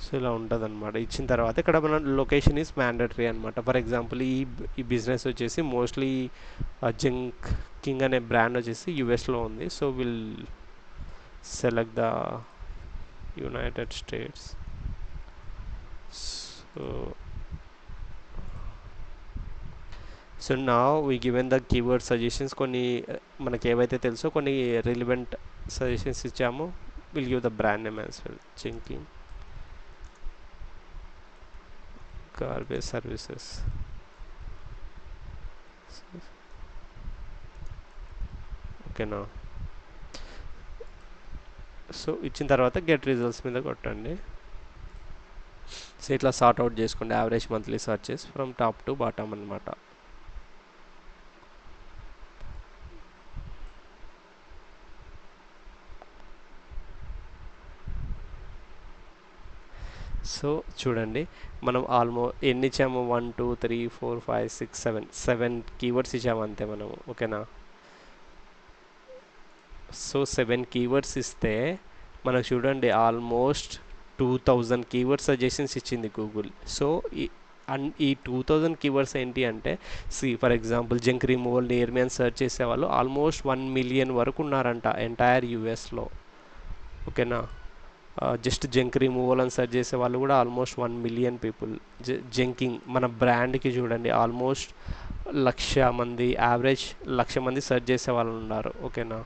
so ఇలా ఉంటుంది అనమాట. ఇచ్చిన తర్వాత ఇక్కడ మన లొకేషన్ ఈజ్ మ్యాండటరీ అనమాట. ఫర్ ఎగ్జాంపుల్ ఈ బిజినెస్ వచ్చేసి మోస్ట్లీ జంక్ కింగ్ అనే బ్రాండ్ వచ్చేసి యుఎస్లో ఉంది. So will select the United States. So now we given the keyword suggestions. కొన్ని మనకి ఏవైతే తెలుసో కొన్ని రిలివెంట్ సజెషన్స్ ఇచ్చాము. Will give the brand name as well. Junk King garbage services. ఓకేనా. సో ఇచ్చిన తర్వాత గెట్ రిజల్ట్స్ మీద కొట్టండి. సో ఇట్లా సార్ట్ అవుట్ చేసుకోండి average monthly searches from top to bottom అనమాట. సో చూడండి మనం ఎన్ని ఇచ్చాము, 1 2 3 4 5 6 7 కీవర్డ్స్ ఇచ్చాము అంతే మనము. ఓకేనా. సో 7 కీవర్డ్స్ ఇస్తే మనకు చూడండి ఆల్మోస్ట్ 2000 కీవర్డ్ సజెషన్స్ ఇచ్చింది గూగుల్. సో ఈ 2000 కీవర్డ్స్ ఏంటి అంటే for example junk removal near me అని సెర్చ్ చేసేవాళ్ళు ఆల్మోస్ట్ 1 మిలియన్ వరకు ఉన్నారంట ఎంటైర్ యూఎస్లో. ఓకేనా. జస్ట్ జంక్ రిమూవల్ అని సెర్చ్ చేసే వాళ్ళు కూడా ఆల్మోస్ట్ 1 మిలియన్ పీపుల్. జంకింగ్ మన బ్రాండ్కి చూడండి ఆల్మోస్ట్ 1,00,000 మంది, యావరేజ్ 1,00,000 మంది సెర్చ్ చేసే వాళ్ళు ఉన్నారు. ఓకేనా.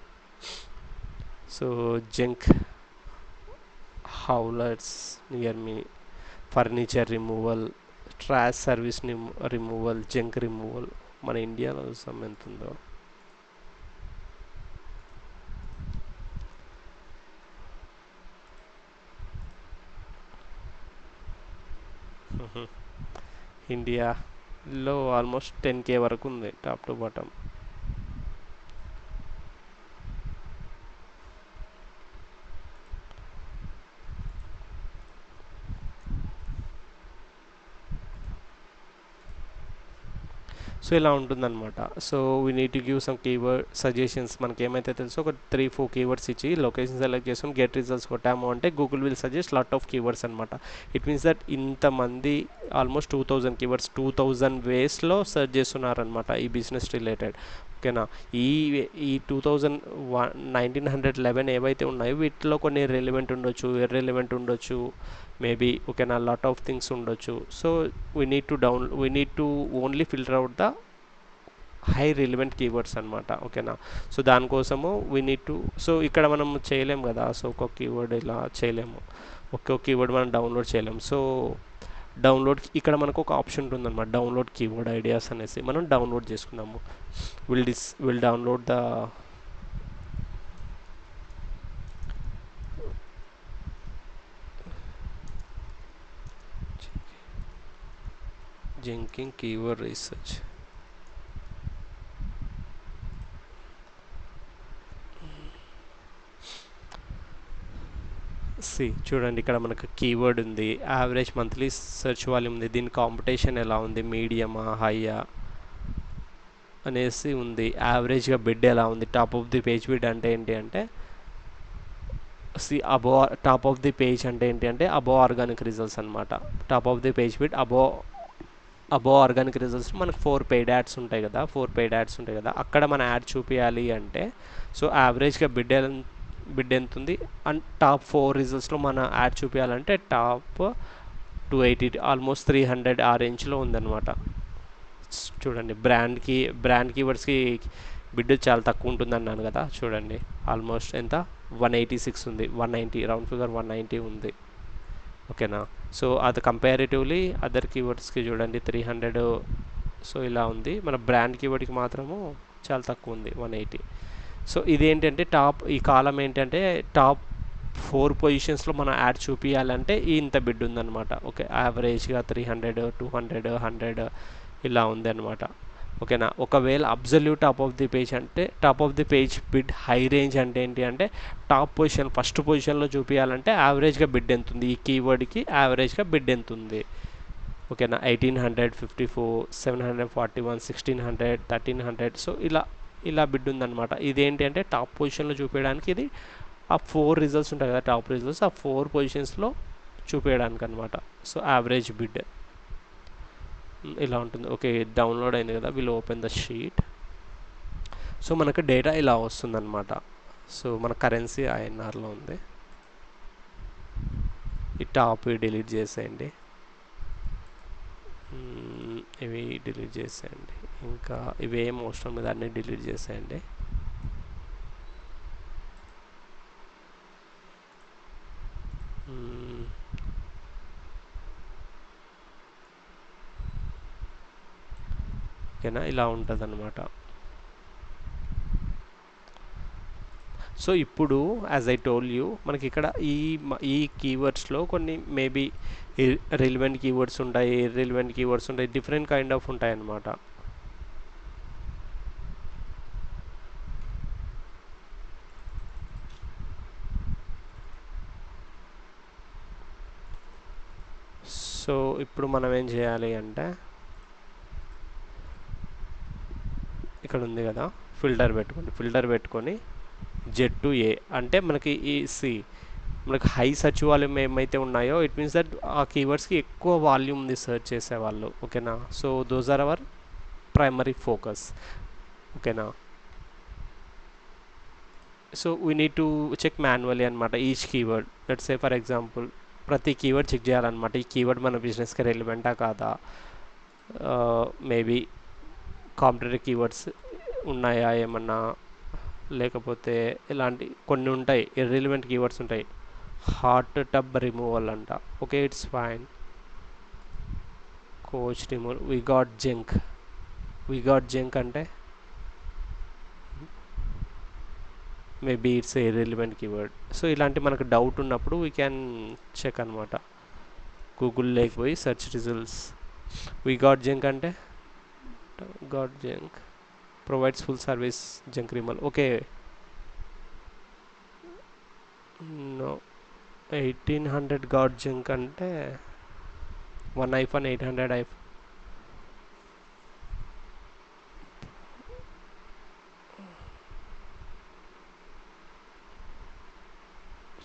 So junk haulers near me, furniture removal, trash service removal, junk removal. మన ఇండియాలో చూసాం ఎంత ఉందో. ఇండియాలో ఆల్మోస్ట్ 10K వరకు ఉంది టాప్ టు బాటమ్. సో ఇలా ఉంటుందన్నమాట. So we need to give some keyword suggestions. మనకి ఏమైతే తెలుసో ఒక 3-4 కీవర్డ్స్ ఇచ్చి లొకేషన్ సెలెక్ట్ చేసుకొని గెట్ రిజల్ట్స్ కొట్టాము అంటే Google will suggest lot of keywords అనమాట. ఇట్ మీన్స్ దట్ ఇంతమంది ఆల్మోస్ట్ 2000 కీవర్డ్స్ 2000 వేస్లో సెర్చ్ చేస్తున్నారనమాట ఈ బిజినెస్ రిలేటెడ్. ఓకేనా. ఈ 1911 ఏవైతే ఉన్నాయో వీటిలో కొన్ని రిలవెంట్ ఉండొచ్చు, ఇర్రెలవెంట్ ఉండొచ్చు మేబీ. ఓకేనా. లాట్ ఆఫ్ థింగ్స్ ఉండొచ్చు. So we need to only filter out the high relevant keywords అనమాట. ఓకేనా. సో దానికోసము వీ నీడ్ టు, సో ఇక్కడ మనం చేయలేము కదా. సో ఒక్కొక్క కీవర్డ్ ఇలా చేయలేము, ఒక్కొక్క కీవర్డ్ మనం డౌన్లోడ్ చేయలేము. సో డౌన్లోడ్ ఇక్కడ మనకు ఒక ఆప్షన్ ఉంటుందన్నమాట, డౌన్లోడ్ కీవర్డ్ ఐడియాస్ అనేసి. మనం డౌన్లోడ్ చేసుకున్నాము. Will download the Jenkins keyword research. చూడండి ఇక్కడ మనకు కీవర్డ్ ఉంది, యావరేజ్ మంత్లీ సెర్చ్ వాల్యూమ్ ఉంది, దీని కాంపిటీషన్ ఎలా ఉంది, మీడియమా హైయా అనేసి ఉంది, యావరేజ్గా బిడ్ ఎలా ఉంది, top of the page bid అంటే ఏంటి అంటే టాప్ ఆఫ్ ది పేజ్ అంటే ఏంటి అంటే అబోవ్ ఆర్గానిక్ రిజల్ట్స్ అనమాట. Top of the page bid above organic results మనకు 4 పెయిడ్ యాడ్స్ ఉంటాయి కదా, 4 పెయిడ్ యాడ్స్ ఉంటాయి కదా, అక్కడ మన యాడ్ చూపించాలి అంటే సో యావరేజ్గా బిడ్ ఎంత ఉంది అండ్ టాప్ 4 రిజల్ట్స్లో మన యాడ్ చూపించాలంటే టాప్ 280 ఆల్మోస్ట్ 300 ఆ రేంజ్లో ఉందన్నమాట. చూడండి బ్రాండ్ కీవర్డ్స్కి బిడ్ చాలా తక్కువ ఉంటుంది అన్నాను కదా, చూడండి ఆల్మోస్ట్ ఎంత 186 ఉంది, 190 రౌండ్ ఫిగర్ 190 ఉంది. ఓకేనా. సో అది కంపారిటివ్లీ అదర్ కీవర్డ్స్కి చూడండి 300. సో ఇలా ఉంది. మన బ్రాండ్ కీవర్డ్కి మాత్రము చాలా తక్కువ ఉంది, 180. సో ఇదేంటంటే ఈ కాలం ఏంటంటే టాప్ 4 పొజిషన్స్లో మనం యాడ్ చూపించాలంటే ఇంత బిడ్ ఉందన్నమాట. ఓకే, యావరేజ్గా 300, 200, 100 ఇలా ఉంది అనమాట. ఓకేనా. ఒకవేళ absolute top of the page అంటే top of the page bid high range అంటే ఏంటి అంటే టాప్ పొజిషన్ ఫస్ట్ పొజిషన్లో చూపించాలంటే యావరేజ్గా బిడ్ ఎంత ఉంది, ఈ కీవర్డ్కి యావరేజ్గా బిడ్ ఎంత ఉంది. ఓకేనా. 1854, 741, 1600, 1300. సో ఇలా బిడ్ ఉందన్నమాట. ఇదేంటి అంటే టాప్ పొజిషన్లో చూపించడానికి ఇది ఆ 4 రిజల్ట్స్ ఉంటాయి కదా, టాప్ రిజల్ట్స్ ఆ 4 పొజిషన్స్లో చూపించడానికి అనమాట. సో యావరేజ్ బిడ్ ఇలా ఉంటుంది. ఓకే, డౌన్లోడ్ అయింది కదా, will open the sheet. So మనకు డేటా ఇలా వస్తుందన్నమాట. సో మన కరెన్సీ ఐఎన్ఆర్లో ఉంది. ఈ టాప్ డిలీట్ చేసేయండి, ఇవి డిలీట్ చేసేయండి, ఇంకా ఇవి ఏం అవసరం లేదు, అన్నీ డిలీట్ చేసేయండి. ఓకేనా, ఇలా ఉంటుంది అన్నమాట. సో ఇప్పుడు యాజ్ ఐ టోల్ యూ మనకి ఇక్కడ ఈ కీవర్డ్స్లో కొన్ని మేబీ రిలివెంట్ కీవర్డ్స్ ఉంటాయి, ఇర్రిలివెంట్ కీవర్డ్స్ ఉంటాయి, డిఫరెంట్ కైండ్ ఆఫ్ ఉంటాయి అన్నమాట. సో ఇప్పుడు మనం ఏం చేయాలి అంటే ఇక్కడ ఉంది కదా, ఫిల్టర్ పెట్టుకొని Z2A అంటే మనకి మనకి హై సర్చ్ వాల్యూమ్ ఏమైతే ఉన్నాయో ఇట్ మీన్స్ దట్ ఆ కీవర్డ్స్కి ఎక్కువ వాల్యూమ్ ఉంది సర్చ్ చేసేవాళ్ళు. ఓకేనా. So those are our primary focus. ఓకేనా. So we need to check manually అనమాట each keyword. Let's say for example ప్రతి కీవర్డ్ చెక్ చేయాలన్నమాట. ఈ కీవర్డ్ మన బిజినెస్కి రెలివెంటా కాదా, మేబీ కాంపిటేటివ్ కీవర్డ్స్ ఉన్నాయా ఏమన్నా, లేకపోతే ఇలాంటి కొన్ని ఉంటాయి ఇర్రిలివెంట్ కీవర్డ్స్ ఉంటాయి. హాట్ టబ్ రిమూవల్ అంట. Okay, it's fine. Couch removal, we got junk అంటే maybe it's irrelevant keyword. So ఇలాంటి మనకు డౌట్ ఉన్నప్పుడు వీ క్యాన్ చెక్ అనమాట. గూగుల్ లేకపోయి search results, we got junk అంటే got junk provides full service junk removal. Okay, no 1800 got junk అంటే 1 iPhone 800 iPhone.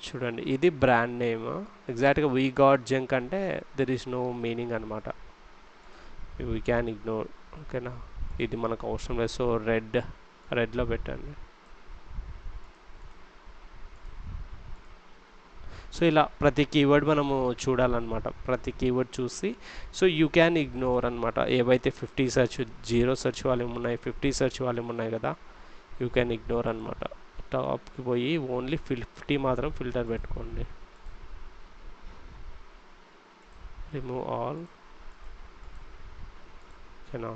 చూడండి ఇది బ్రాండ్ నేమ్. ఎగ్జాక్ట్గా వీ గాట్ జంక్ అంటే దెర్ ఈస్ నో మీనింగ్ అనమాట, we can ignore. ఓకేనా, ఇది మనకు అవసరం లేదు. సో రెడ్లో పెట్టండి. సో ఇలా ప్రతి కీవర్డ్ మనము చూడాలన్నమాట. ప్రతి కీవర్డ్ చూసి సో యూ క్యాన్ ఇగ్నోర్ అనమాట. ఏవైతే 50 0 సెర్చ్ వాల్యూమ్ ఉన్నాయి, 50 సెర్చ్ వాల్యూమ్ ఉన్నాయి కదా, యూ క్యాన్ ఇగ్నోర్ అనమాట. టాప్కి పోయి ఓన్లీ 50 మాత్రం ఫిల్టర్ పెట్టుకోండి. Remove all. ఓకేనా.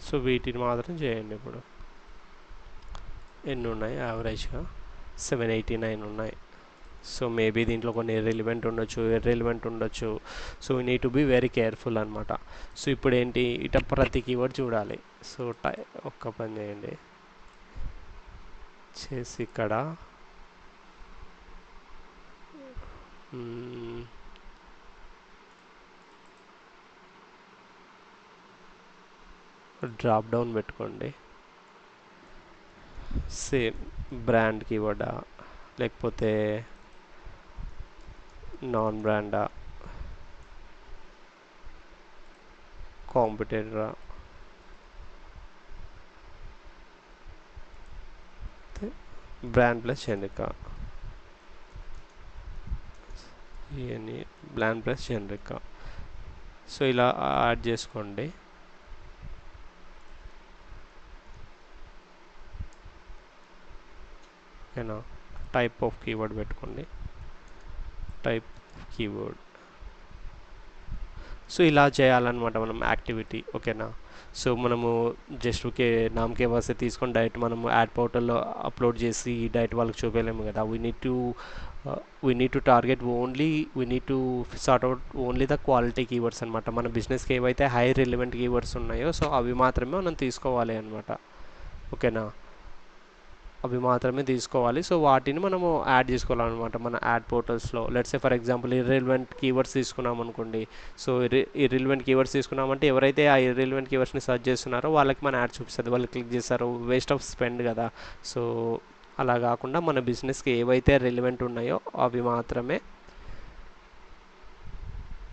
సో వీటిని మాత్రం చేయండి. ఇప్పుడు ఎన్ని ఉన్నాయి యావరేజ్గా 789 ఉన్నాయి. సో మేబీ దీంట్లో కొన్ని ఇర్రిలివెంట్ ఉండొచ్చు. So we need to be very careful అనమాట. సో ఇప్పుడు ఏంటి ఇట ప్రతి కీవర్డ్ చూడాలి. సో ఒక్క పని చేయండి, చేసి ఇక్కడ డ్రాప్ డౌన్ పెట్టుకోండి. సేమ్ బ్రాండ్ కీవర్డా లేకపోతే నాన్ బ్రాండా, కాంపిటేటరా, బ్రాండ్ ప్లస్ జనరికా, ఇవన్నీ బ్రాండ్ ప్లస్ జనరికా. సో ఇలా యాడ్ చేసుకోండి. ఓకేనా, టైప్ ఆఫ్ కీవర్డ్ పెట్టుకోండి, టైప్ కీవర్డ్. సో ఇలా చేయాలన్నమాట మనం యాక్టివిటీ. ఓకేనా, సో మనము జస్ట్ ఓకే నామకే వస్తే తీసుకొని డైరెక్ట్ మనము యాడ్ పోర్టల్లో అప్లోడ్ చేసి డైరెక్ట్ వాళ్ళకి చూపించలేము కదా. We need to target only, we need to sort out only the quality keywords అనమాట. మన బిజినెస్కి ఏవైతే హై రిలవెంట్ కీవర్డ్స్ ఉన్నాయో సో అవి మాత్రమే మనం తీసుకోవాలి అనమాట. ఓకేనా, అవి మాత్రమే తీసుకోవాలి. సో వాటిని మనము యాడ్ చేసుకోవాలన్నమాట మన యాడ్ పోర్టల్స్లో. Let's say for example irrelevant keywords తీసుకున్నాం అనుకోండి. సో ఇర్రెలవెంట్ కీవర్డ్స్ తీసుకున్నామంటే ఎవరైతే ఆ ఇర్రెలవెంట్ కీవర్డ్స్ని సెర్చ్ చేస్తున్నారో వాళ్ళకి మన యాడ్ చూపిస్తుంది, వాళ్ళు క్లిక్ చేస్తారు, వేస్ట్ ఆఫ్ స్పెండ్ కదా. సో అలా కాకుండా మన బిజినెస్కి ఏవైతే రిలవెంట్ ఉన్నాయో అవి మాత్రమే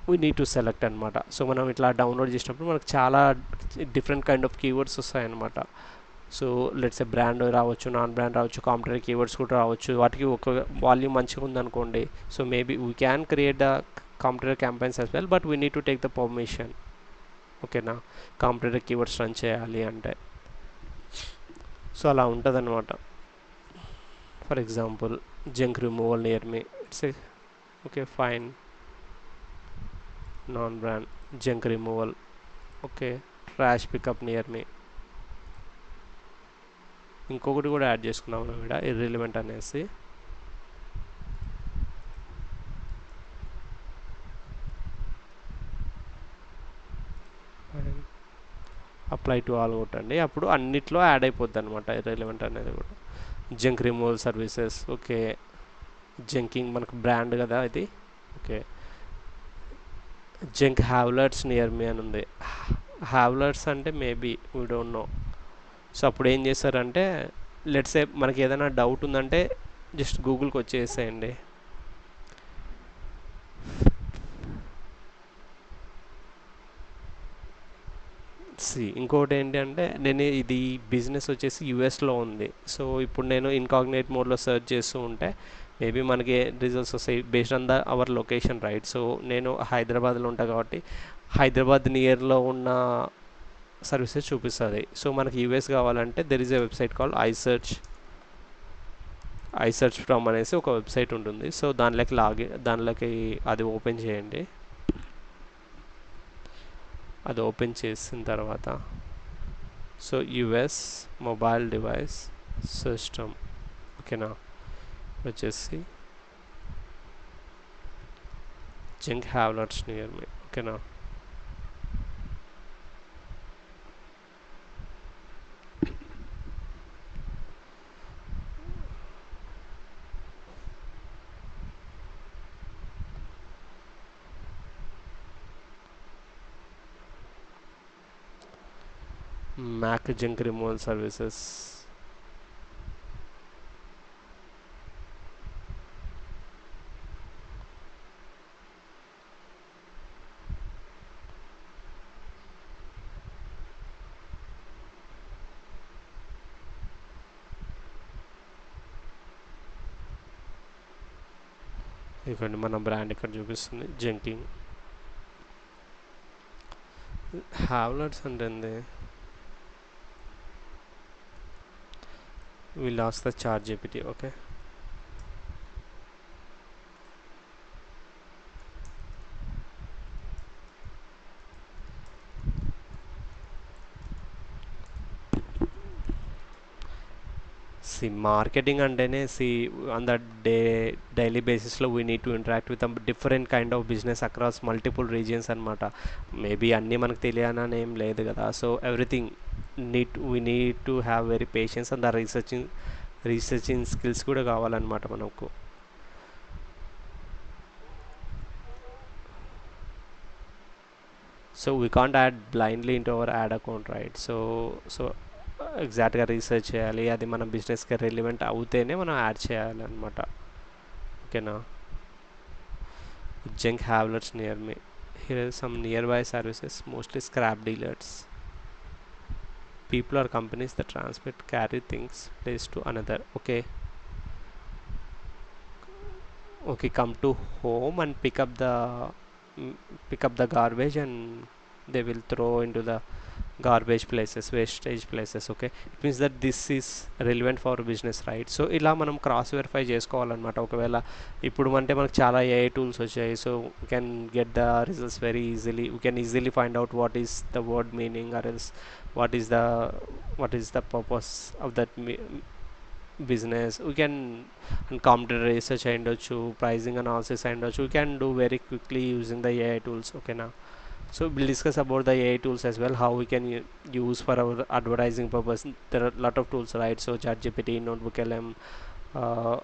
వీ నీడ్ టు సెలెక్ట్ అనమాట. సో మనం ఇట్లా డౌన్లోడ్ చేసినప్పుడు మనకు చాలా డిఫరెంట్ కైండ్ ఆఫ్ కీవర్డ్స్ వస్తాయన్నమాట. సో లెట్స్ ఏ బ్రాండ్ రావచ్చు, నాన్ బ్రాండ్ రావచ్చు, కాంపిటేటివ్ కీవర్డ్స్ కూడా రావచ్చు. వాటికి ఒక వాల్యూమ్ మంచిగా ఉందనుకోండి, so maybe we can create the competitive campaigns as well, but we need to take the permission. ఓకేనా, కాంపిటేటివ్ కీవర్డ్స్ రన్ చేయాలి అంటే. సో అలా ఉంటుంది అనమాట. For example junk removal near me, it's a okay fine, non brand junk removal, okay trash pickup near me. ఇంకొకటి కూడా add చేసుకున్నాము ఇక్కడ ఇర్రిలవెంట్ అనేసి. అప్లై టు ఆల్ కొట్టండి, అప్పుడు అన్నిట్లో యాడ్ అయిపోద్ది అనమాట ఇర్రిలవెంట్ అనేది కూడా. జంక్ రిమూవల్ సర్వీసెస్, ఓకే జంకింగ్ మనకు బ్రాండ్ కదా ఇది. ఓకే జంక్ హ్యావ్లర్స్ నియర్ మీ అని ఉంది. హ్యావ్లర్స్ అంటే maybe we don't know. So అప్పుడు ఏం చేస్తారంటే లెట్స్ సే మనకి ఏదైనా డౌట్ ఉందంటే జస్ట్ గూగుల్కి వచ్చేసేయండి. ఇంకోటి ఏంటి అంటే నేను ఇది బిజినెస్ వచ్చేసి యూఎస్లో ఉంది. సో ఇప్పుడు నేను ఇన్కాగ్నేట్ మోడ్లో సెర్చ్ చేస్తూ ఉంటే మేబీ మనకి రిజల్ట్స్ వస్తాయి based on the our location right. So నేను హైదరాబాద్లో ఉంటాను కాబట్టి హైదరాబాద్ నియర్లో ఉన్న సర్వీసెస్ చూపిస్తుంది. సో మనకి యూఎస్ కావాలంటే there is a website called I search from అనేసి ఒక వెబ్సైట్ ఉంటుంది. సో దానిలోకి అది ఓపెన్ చేయండి. అది ఓపెన్ చేసిన తర్వాత so US mobile device system, ఓకేనా, వచ్చేసి జంక్ హ్యావ్లర్స్ నియర్ మీ. ఓకేనా, మ్యాక్ జంక్ రిమూవల్ సర్వీసెస్. ఇవ్వండి మన బ్రాండ్ ఇక్కడ చూపిస్తుంది జంకింగ్. హ్యావ్లర్స్ అంటే we'll ask the ChatGPT. Okay, marketing అంటేనే ఆన్ ద డైలీ బేసిస్లో we need to interact with different kind of business across multiple regions అనమాట. మేబీ అన్నీ మనకు తెలియనని ఏం లేదు కదా. So everything we need to have very patience and the researching skills కూడా కావాలన్నమాట మనకు. So we can't add blindly into our ad account right. So ఎగ్జాక్ట్గా రీసెర్చ్ చేయాలి, అది మన బిజినెస్కి రిలివెంట్ అవుతేనే మనం యాడ్ చేయాలన్నమాట. ఓకేనా, junk havlers near me. Here are some nearby services, mostly scrap dealers. People or companies that transport carry things place to another. Okay, come to home and mm, pick up the garbage, and they will throw into the garbage places, wastage places. Okay, it means that this is relevant for business, right? So ఇలా మనం cross verify చేసుకోవాలన్నమాట. ఒకవేళ ఇప్పుడు అంటే మనకు చాలా AI tools వచ్చాయి, so we can get the results very easily. We can easily find out what is the word meaning, or else what is the what is the purpose of that business. We can computer research అయ్యుండొచ్చు, pricing analysis అయ్యుండొచ్చు. We can do very quickly using the AI tools. Okay now, so we'll discuss about the AI tools as well, how we can use for our advertising purpose. There are a lot of tools, right? So ChatGPT, Notebook LM, uh,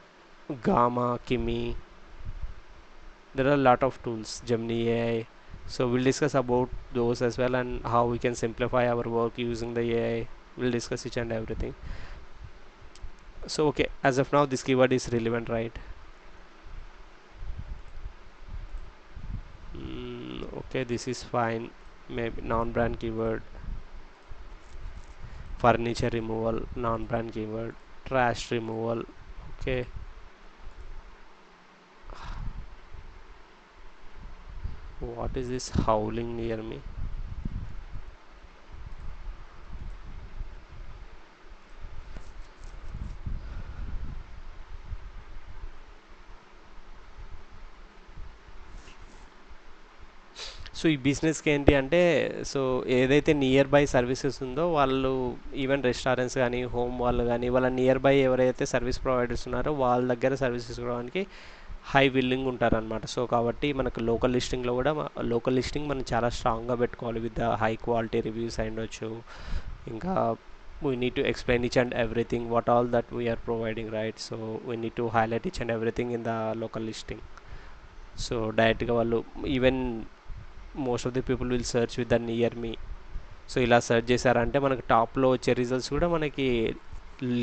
Gamma, Kimi, there are a lot of tools, Gemini AI. So we'll discuss about those as well, and how we can simplify our work using the AI. We'll discuss each and everything. So okay, as of now this keyword is relevant, right? Okay, this is fine. Maybe non-brand keyword. Furniture removal, non-brand keyword. Trash removal. Okay, what is this howling near me? So ఈ బిజినెస్కి ఏంటి అంటే, so ఏదైతే near by services ఉందో వాళ్ళు, even restaurants కానీ home వాళ్ళు కానీ, వాళ్ళ నియర్ బై ఎవరైతే సర్వీస్ ప్రొవైడర్స్ ఉన్నారో వాళ్ళ దగ్గర సర్వీస్ తీసుకోవడానికి హై విల్లింగ్ ఉంటారనమాట. సో కాబట్టి మనకు లోకల్ లిస్టింగ్లో కూడా లోకల్ లిస్టింగ్ మనం చాలా స్ట్రాంగ్గా పెట్టుకోవాలి with the high quality reviews అయ్యుండొచ్చు. ఇంకా we need to explain each and everything what all that we are providing, right? So we need to highlight each and everything in the local listing. So డైరెక్ట్గా వాళ్ళు, even most of the people will search with the near me. So ఇలా search చేశారంటే మనకి టాప్లో వచ్చే results కూడా మనకి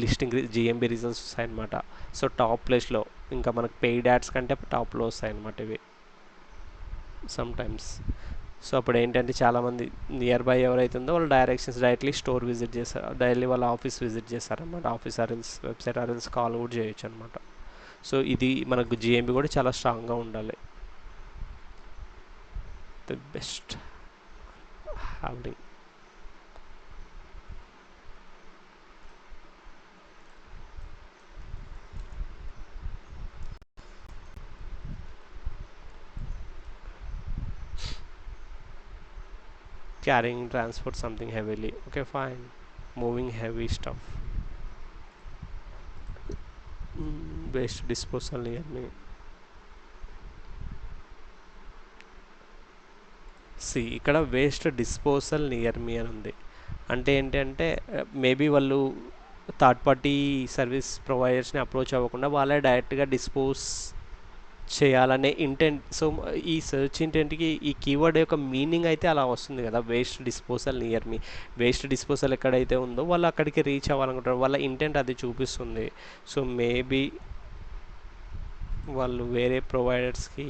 listing GMB results వస్తాయన్నమాట. సో టాప్ ప్లేస్లో, ఇంకా మనకి పెయిడ్ యాడ్స్ కంటే టాప్లో వస్తాయన్నమాట ఇవి సమ్ టైమ్స్. సో అప్పుడు ఏంటంటే చాలామంది నియర్ బై ఎవరైతే ఉందో వాళ్ళు డైరెక్ట్లీ స్టోర్ విజిట్ చేస్తారు, డైలీ వాళ్ళ ఆఫీస్ విజిట్ చేస్తారనమాట. ఆఫీస్ ఆర్ఎల్స్ వెబ్సైట్ ఆర్ఎల్స్ కాల్ కూడా చేయొచ్చు అనమాట. సో ఇది మనకు జిఎంబి కూడా చాలా స్ట్రాంగ్గా ఉండాలి. The best having. Carrying transport something heavily. Okay, fine. Moving heavy stuff. Waste disposal near me. See ఇక్కడ వేస్ట్ డిస్పోజల్ నియర్ మీ అని ఉంది. అంటే ఏంటంటే మేబీ వాళ్ళు థర్డ్ పార్టీ సర్వీస్ ప్రొవైడర్స్ని అప్రోచ్ అవ్వకుండా వాళ్ళే డైరెక్ట్గా డిస్పోజ్ చేయాలనే ఇంటెంట్. సో ఈ సెర్చ్ ఇంటెంట్కి ఈ కీవర్డ్ యొక్క మీనింగ్ అయితే అలా వస్తుంది కదా, waste disposal near me. Waste disposal ఎక్కడైతే ఉందో వాళ్ళు అక్కడికి రీచ్ అవ్వాలనుకుంటారు, వాళ్ళ ఇంటెంట్ అది చూపిస్తుంది. సో మేబీ వాళ్ళు వేరే ప్రొవైడర్స్కి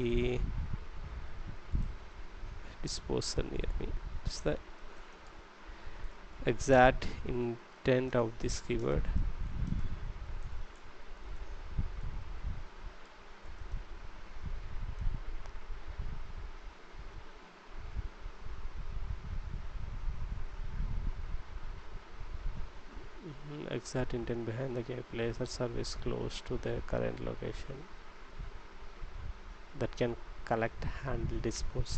disposal near me. It's the exact intent of this keyword. Exact intent behind the game, place or service close to their current location that can collect, handle, dispose.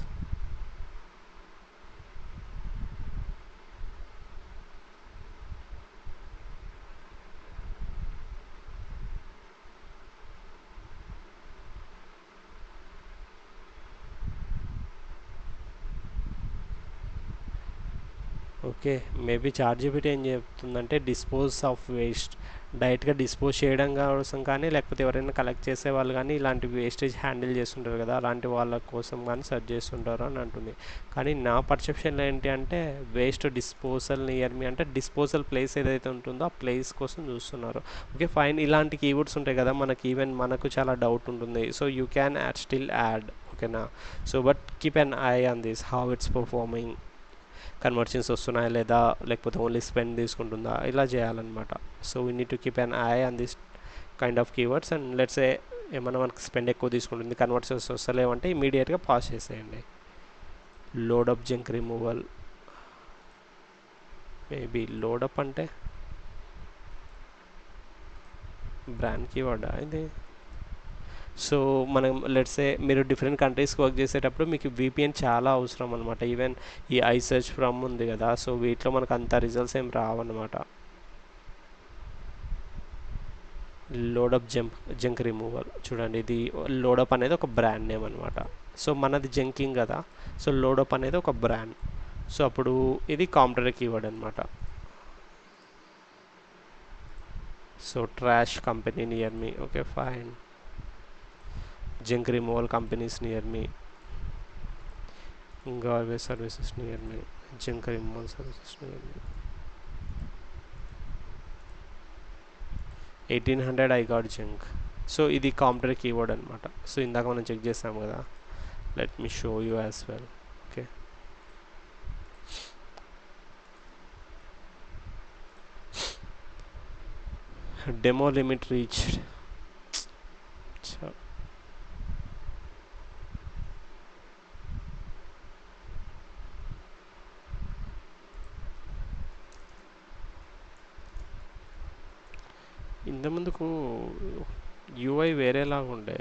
Okay, maybe ChatGPT ఏం చెప్తుందంటే dispose of waste, డైరెక్ట్గా dispose చేయడం కోసం కానీ, లేకపోతే ఎవరైనా collect చేసే వాళ్ళు కానీ ఇలాంటి వేస్టేజ్ హ్యాండిల్ చేస్తుంటారు కదా, అలాంటి వాళ్ళ కోసం కానీ సెర్చ్ చేస్తుంటారు అని అంటుంది. కానీ నా పర్సెప్షన్లో ఏంటి అంటే వేస్ట్ డిస్పోజల్ నియర్ మీ అంటే డిస్పోజల్ ప్లేస్ ఏదైతే ఉంటుందో ఆ ప్లేస్ కోసం చూస్తున్నారు. ఓకే ఫైన్, ఇలాంటి కీవర్డ్స్ ఉంటాయి కదా మనకి, ఈవెన్ మనకు చాలా డౌట్ ఉంటుంది. So you can still add. ఓకేనా. So but keep an eye on this how it's performing, conversions వస్తున్నాయా లేదా, లేకపోతే ఓన్లీ స్పెండ్ తీసుకుంటుందా, ఇలా చేయాలన్నమాట. So we need to keep an eye on this kind of keywords. And let's ఏ ఏమన్నా మనకు స్పెండ్ ఎక్కువ తీసుకుంటుంది, కన్వర్షన్స్ వస్తలేవంటే ఇమీడియట్గా పాస్ చేసేయండి. లోడప్ జంక్ రిమూవల్, మేబీ లోడప్ అంటే బ్రాండ్ కీవర్డా ఇది. సో మనం లెట్సే మీరు డిఫరెంట్ కంట్రీస్కి వర్క్ చేసేటప్పుడు మీకు VPN చాలా అవసరం అనమాట. ఈవెన్ ఈ ఐసర్చ్ ఫ్రమ్ ఉంది కదా, సో వీటిలో మనకు అంత రిజల్ట్స్ ఏం రావన్నమాట. లోడప్ జంక్ రిమూవల్ చూడండి, ఇది లోడప్ అనేది ఒక బ్రాండ్ నేమ్ అనమాట. సో మనది జంకింగ్ కదా, సో లోడప్ అనేది ఒక బ్రాండ్. సో అప్పుడు ఇది కాంపిటేటివ్ కీవర్డ్ అనమాట. So trash company near me, okay fine. Junk removal companies near me, garbage services near me, junk removal services near me. 1800 I got junk. So ఇది competitive keyword అనమాట. So ఇందాక మనం check చేసాం కదా, let me show you as well. Okay, demo limit reached. ఇంతకుముందుకు UI వేరేలాగా ఉండే.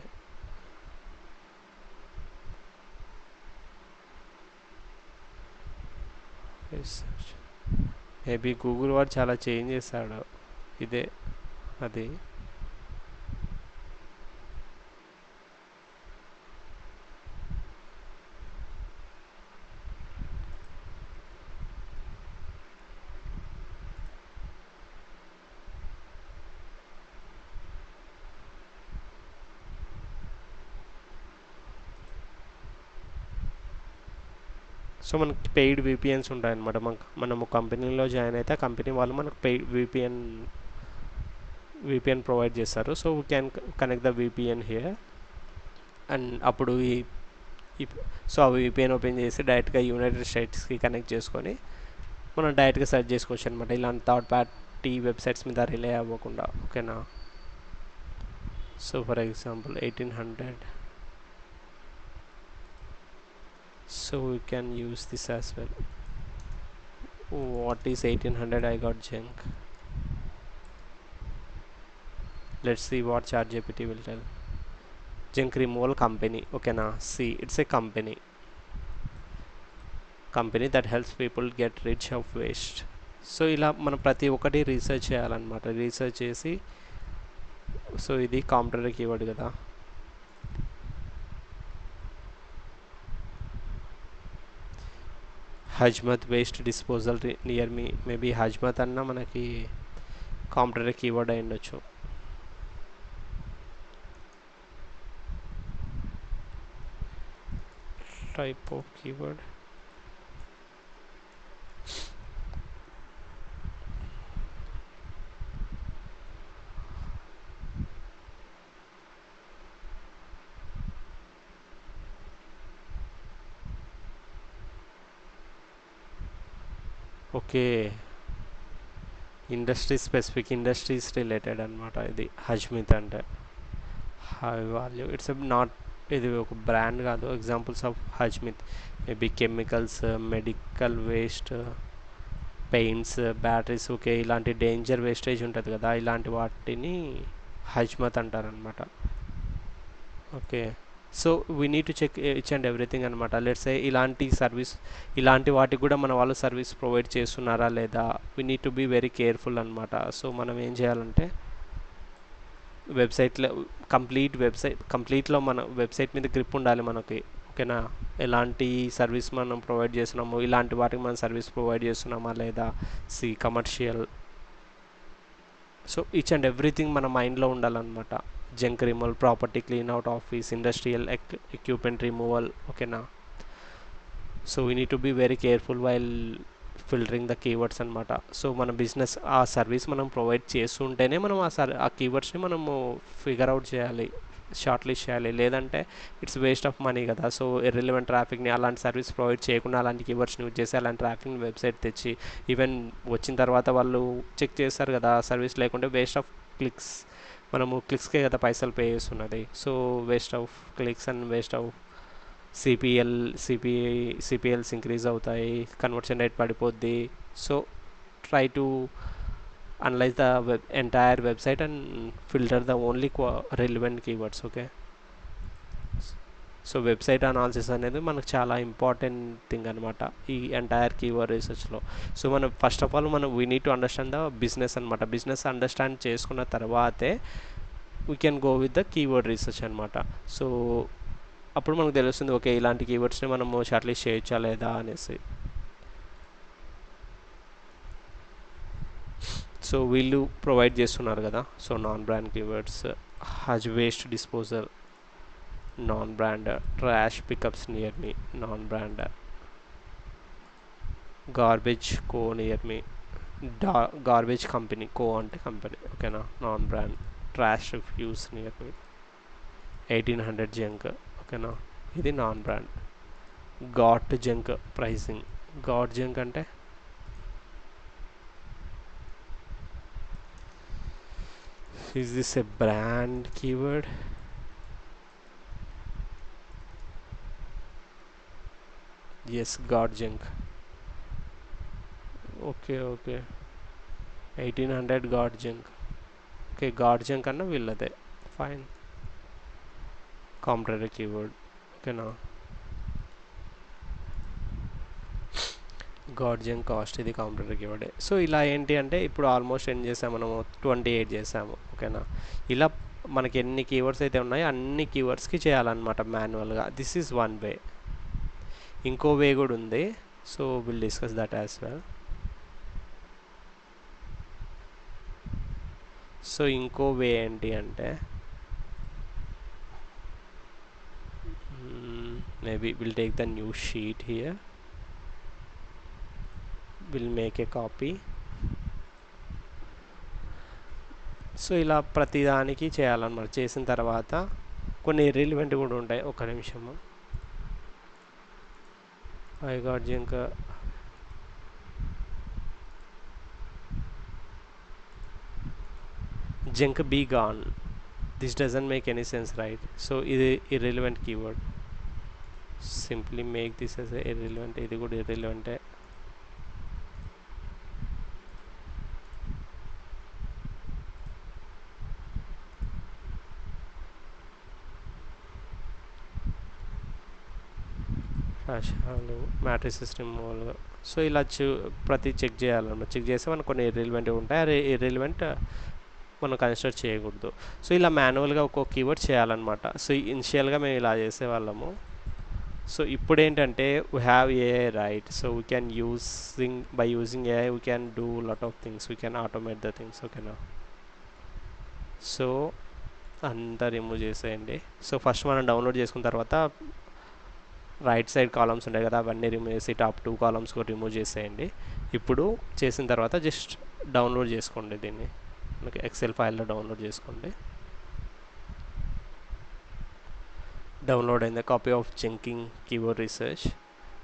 Maybe Google వాడు చాలా చేంజ్ చేశాడు. ఇదే అది. సో మనకి పెయిడ్ VPNs ఉంటాయన్నమాట. మనము కంపెనీలో జాయిన్ అయితే ఆ కంపెనీ వాళ్ళు మనకు పెయిడ్ VPN ప్రొవైడ్ చేస్తారు. So we can connect the VPN here. And అప్పుడు సో ఆ VPN ఓపెన్ చేసి డైరెక్ట్గా యునైటెడ్ స్టేట్స్కి కనెక్ట్ చేసుకొని మనం డైరెక్ట్గా సెర్చ్ చేసుకోవచ్చు అనమాట, ఇలాంటి థర్డ్ పార్టీ వెబ్సైట్స్ మీద రిలే అవ్వకుండా. ఓకేనా. So for example 1800. So we can use this as well. What is 1800 I got junk? Let's see what ChatGPT will tell. Junk removal company. Okay na, see it's a company that helps people get rid of waste. So ఇలా మనం ప్రతి ఒక్కటి research చేయాలన్నమాట. Research చేసి, so ఇది competitive keyword కదా. Hazmat waste disposal near me, maybe hazmat అన్న మనకి కాంపిటేటివ్ కీవర్డ్ అయి ఉండొచ్చు. Type of keyword, okay specific industries related అనమాట ఇది హజ్మిత్ అంటే. హై వాల్యూ, ఇట్స్ నాట్, ఇది ఒక బ్రాండ్ కాదు. Examples of hazmat maybe chemicals, medical waste, paints, batteries, okay ఇలాంటి డేంజర్ వేస్టేజ్ ఉంటుంది కదా, ఇలాంటి వాటిని హజ్మత్ అంటారనమాట. Okay, so we need to check each and everything అనమాట. లెట్స్ సే ఇలాంటి వాటికి కూడా మన వాళ్ళు సర్వీస్ ప్రొవైడ్ చేస్తున్నారా లేదా, we need to be very careful అనమాట. సో మనం ఏం చేయాలంటే కంప్లీట్లో మన వెబ్సైట్ మీద గ్రిప్ ఉండాలి మనకి. ఓకేనా, ఎలాంటి సర్వీస్ మనం ప్రొవైడ్ చేస్తున్నాము, ఇలాంటి వాటికి మనం సర్వీస్ ప్రొవైడ్ చేస్తున్నామా లేదా, commercial. So each and everything మన మైండ్లో ఉండాలన్నమాట. Junk removal, property clean out, office, industrial equipment removal. ఓకేనా. So we need to be very careful while filtering the keywords అనమాట. సో మన బిజినెస్ ఆ సర్వీస్ మనం ప్రొవైడ్ చేస్తుంటేనే మనం ఆ కీవర్డ్స్ని మనము ఫిగర్ అవుట్ చేయాలి. షార్ట్ లిస్ట్ చేయాలి, లేదంటే ఇట్స్ వేస్ట్ ఆఫ్ మనీ కదా. సో ఇర్రిలవెంట్ ట్రాఫిక్ని అలాంటి సర్వీస్ ప్రొవైడ్ చేయకుండా అలాంటి కీవర్డ్స్ని యూజ్ చేసి అలాంటి ట్రాఫిక్ని వెబ్సైట్ తెచ్చి ఈవెన్ వచ్చిన తర్వాత వాళ్ళు చెక్ చేస్తారు కదా, సర్వీస్ లేకుంటే వేస్ట్ ఆఫ్ క్లిక్స్, మనము క్లిక్స్కే కదా పైసలు పే చేస్తున్నది. So waste of clicks and waste of CPL CPLs increase అవుతాయి, కన్వర్షన్ రేట్ పడిపోద్ది. So try to analyse the entire website and filter the only relevant keywords. Okay, so website analysis అనేది మనకు చాలా important thing అనమాట ఈ entire keyword రీసెర్చ్లో. So మనం first of all we need to understand the business అనమాట. Business understand చేసుకున్న తర్వాతే we can go with the keyword research అనమాట. సో అప్పుడు మనకు తెలుస్తుంది ఓకే ఇలాంటి కీవర్డ్స్ని మనము షార్ట్ లిస్ట్ చేయొచ్చా లేదా అనేసి. సో వీళ్ళు ప్రొవైడ్ చేస్తున్నారు కదా. So non brand keywords, haz waste disposal, non brand, trash pickups near me, non brand, garbage co near me, garbage company, co అంటే కంపెనీ, ఓకేనా, non brand, trash reviews near me, 1800 junk, ఓకేనా, ఇది non brand. Got junk pricing, got junk అంటే is this a brand keyword? Yes, got junk. Okay, 1800 got junk. Okay, got junk అన్న వీళ్ళదే, fine. Competitive keyword, ఓకేనా. Got junk cost, ఇది competitive keyword. So ఇలా ఏంటి అంటే ఇప్పుడు ఆల్మోస్ట్ ఎన్ని చేసాము మనము, 28 చేసాము, ఓకేనా. ఇలా మనకి ఎన్ని కీవర్డ్స్ అయితే ఉన్నాయో అన్ని కీవర్డ్స్కి చేయాలన్నమాట మాన్యువల్గా. This is one way. ఇంకో వే కూడా ఉంది, so will discuss that as well. So ఇంకో వే ఏంటి అంటే maybe will take the new sheet here, will make a copy. So ఇలా ప్రతిదానికి చేయాలన్నమాట. చేసిన తర్వాత కొన్ని రిలివెంట్ కూడా ఉంటాయి. ఒక నిమిషము, I got junk, junk be gone, this doesn't make any sense, right. So ఇది irrelevant keyword, simply make this as irrelevant. ఇది కూడా ఇర్రిలవెంటే. రాశాలు మ్యాట్రిసెస్ రిమూవల్. సో ఇలా ప్రతి చెక్ చేయాలన్నమాట. చెక్ చేస్తే మనకు కొన్ని ఇర్రిలవెంట్ ఉంటాయి, అరే ఇర్రిలవెంట్ మనం కన్సిడర్ చేయకూడదు. సో ఇలా మాన్యువల్గా ఒక్కొక్క కీవర్డ్ చేయాలన్నమాట. సో ఇనిషియల్గా మేము ఇలా చేసేవాళ్ళము. సో ఇప్పుడు ఏంటంటే we have AI, right. So we can buy using AI we can do lot of things, we can automate the things, ఓకేనా. సో అంతా రిమూవ్ చేసేయండి. సో ఫస్ట్ మనం డౌన్లోడ్ చేసుకున్న తర్వాత రైట్ సైడ్ కాలమ్స్ ఉంటాయి కదా, అవన్నీ రిమూవ్ చేసి టాప్ 2 కాలమ్స్ కూడా రిమూవ్ చేసేయండి. ఇప్పుడు చేసిన తర్వాత జస్ట్ డౌన్లోడ్ చేసుకోండి దీన్ని, మనకి ఎక్సెల్ ఫైల్లో డౌన్లోడ్ చేసుకోండి. డౌన్లోడ్ అయింది copy of junking keyword research.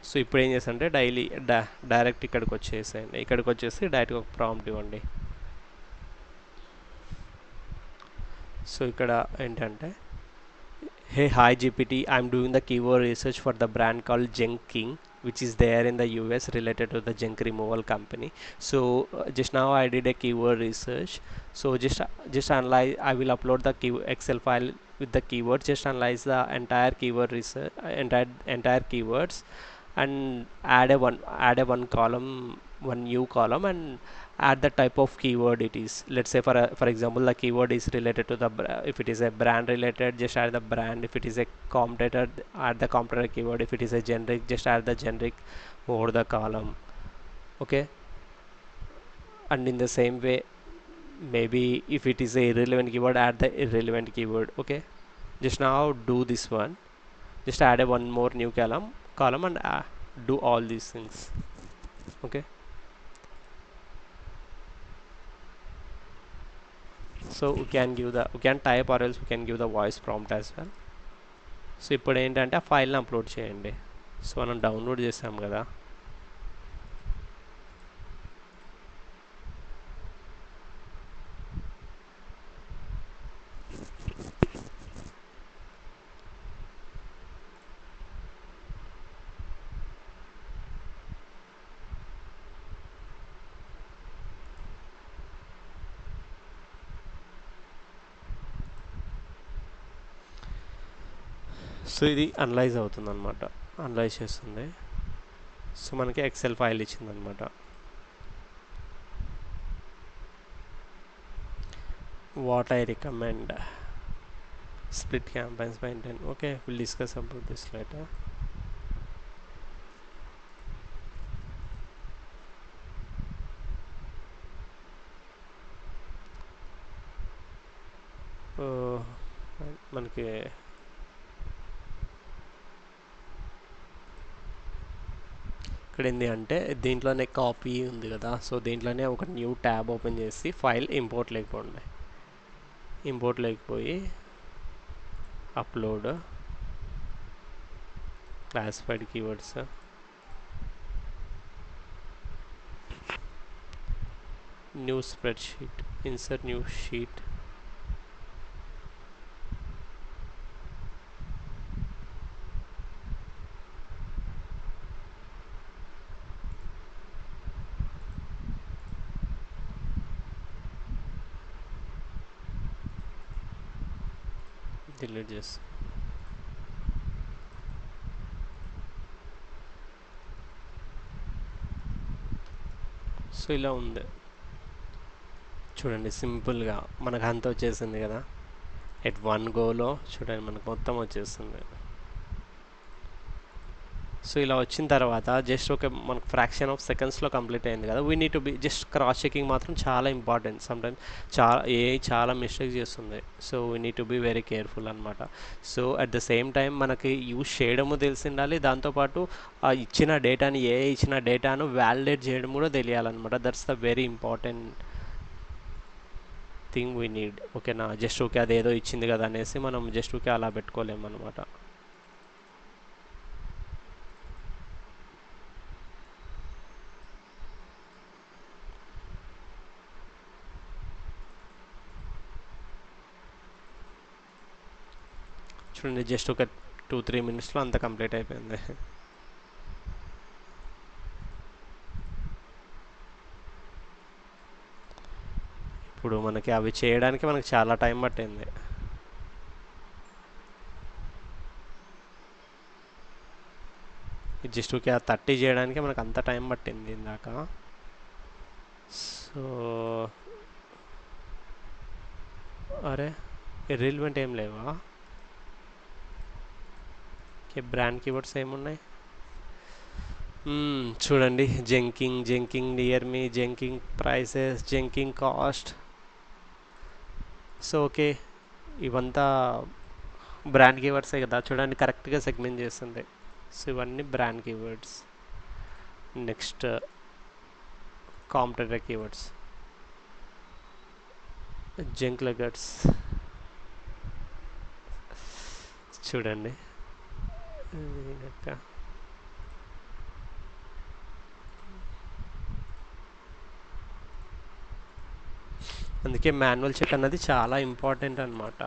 So ఇప్పుడు ఏం చేస్తానంటే డైరెక్ట్ ఇక్కడికి వచ్చేసేయండి. ఇక్కడికి వచ్చేసి డైరెక్ట్గా ఒక ప్రాంప్ట్ ఇవ్వండి. సో ఇక్కడ ఏంటంటే hey hi GPT, I'm doing the keyword research for the brand called Junk King, which is there in the US related to the junk removal company. So just now I did a keyword research. So just analyze, I will upload the Excel file with the keywords, just analyze the entire keyword research, entire keywords, and add a one column, one new column, and add the type of keyword it is. Let's say for example the keyword is related to the if it is a brand related, just add the brand. If it is a competitor, add the competitor keyword. If it is a generic, just add the generic over the column, okay. And in the same way, maybe if it is a irrelevant keyword, add the irrelevant keyword, okay. Just now do this one, just add a one more new column and do all these things, okay. So we can type or else we can give the voice prompt as well. So ఇప్పుడు ఏంటంటే ఆ ఫైల్ని upload చేయండి. So మనం download చేసాం కదా, so ఇది analyse అవుతుంది అనమాట, అనలైజ్ చేస్తుంది. సో మనకి ఎక్సెల్ ఫైల్ ఇచ్చిందనమాట. What I recommend split campaigns by intent. Okay, we'll discuss about this later. మనకి ఇక్కడ ఏంటి అంటే దీంట్లోనే కాపీ ఉంది కదా, సో దీంట్లోనే ఒక న్యూ ట్యాబ్ ఓపెన్ చేసి ఫైల్ ఇంపోర్ట్ లేకపోయి upload classified keywords, new spreadsheet, insert new sheet, delete చేసి. సో ఇలా ఉంది చూడండి, సింపుల్గా మనకు అంతా వచ్చేసింది కదా. ఎట్ వన్ గోలో చూడండి మనకు మొత్తం వచ్చేస్తుంది. సో ఇలా వచ్చిన తర్వాత జస్ట్ ఒక మనకు ఫ్రాక్షన్ ఆఫ్ సెకండ్స్లో కంప్లీట్ అయింది కదా. We need to be just cross checking మాత్రం చాలా ఇంపార్టెంట్. సమ్టైమ్స్ చాలా మిస్టేక్ చేస్తుంది. So we need to be very careful అనమాట. So at the same time మనకి యూజ్ చేయడము తెలిసి ఉండాలి, దాంతోపాటు ఆ ఇచ్చిన డేటాని ఇచ్చిన డేటాను వ్యాలిడేట్ చేయడం కూడా తెలియాలన్నమాట. That's the very important thing we need. ఓకేనా, జస్ట్ ఓకే అదేదో ఇచ్చింది కదా అనేసి మనం జస్ట్ ఓకే అలా పెట్టుకోలేము అనమాట. చూడండి జస్ట్ ఒక 2-3 మినిట్స్లో అంత కంప్లీట్ అయిపోయింది. ఇప్పుడు మనకి అవి చేయడానికి మనకి చాలా టైం పట్టింది. జస్ట్ ఓకే ఆ 30 చేయడానికి మనకు అంత టైం పట్టింది ఇందాక. సో అరే ఇర్రిలవెంట్ ఏం లేవా? బ్రాండ్ కీవర్డ్స్ ఏమున్నాయి చూడండి, junking near me, junking prices, junking cost. So okay ఇవంతా బ్రాండ్ కీవర్డ్సే కదా. చూడండి కరెక్ట్గా సెగ్మెంట్ చేస్తుంది. సో ఇవన్నీ brand keywords. Next competitor keywords, junk luggers చూడండి. అందుకే మాన్యువల్ చెక్ అన్నది చాలా ఇంపార్టెంట్ అనమాట.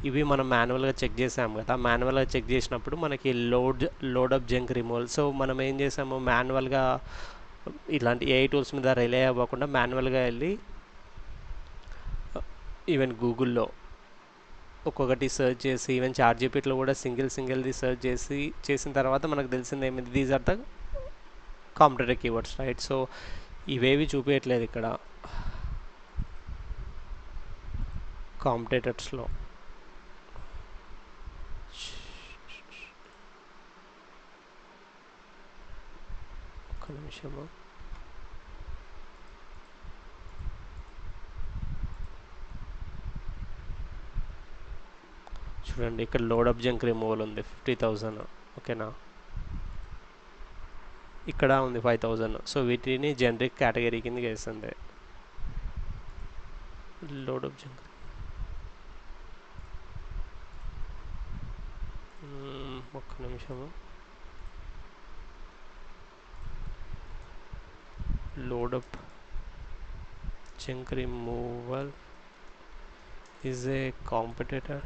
ఇవి మనం మాన్యువల్గా చెక్ చేసాం కదా. మాన్యువల్గా చెక్ చేసినప్పుడు మనకి లోడప్ జంక్ రిమూవల్. సో మనం ఏం చేసాము, మాన్యువల్గా ఇలాంటి ఏఐ టూల్స్ మీద రిలే అవ్వకుండా మాన్యువల్గా వెళ్ళి ఈవెన్ గూగుల్లో ఒక్కొక్కటి సెర్చ్ చేసి, ఈవెన్ చాట్‌జీపీటీలో కూడా సింగిల్ది సెర్చ్ చేసిన తర్వాత మనకు తెలిసింది ఏమైంది, these are the competitive keywords right. So ఇవేవి చూపించట్లేదు ఇక్కడ కాంపిటేటర్స్లో. ఒక్క నిమిషము. చూడండి ఇక్కడ లోడప్ జంక్ రిమూవల్ ఉంది 50,000. ఓకేనా, ఇక్కడ ఉంది 5,000. సో వీటిని జనరిక్ కేటగిరీ కిందకి వేస్తుంది. లోడ్ అప్ జంక్ ఒక్క నిమిషము. Load up junk removal is a competitor.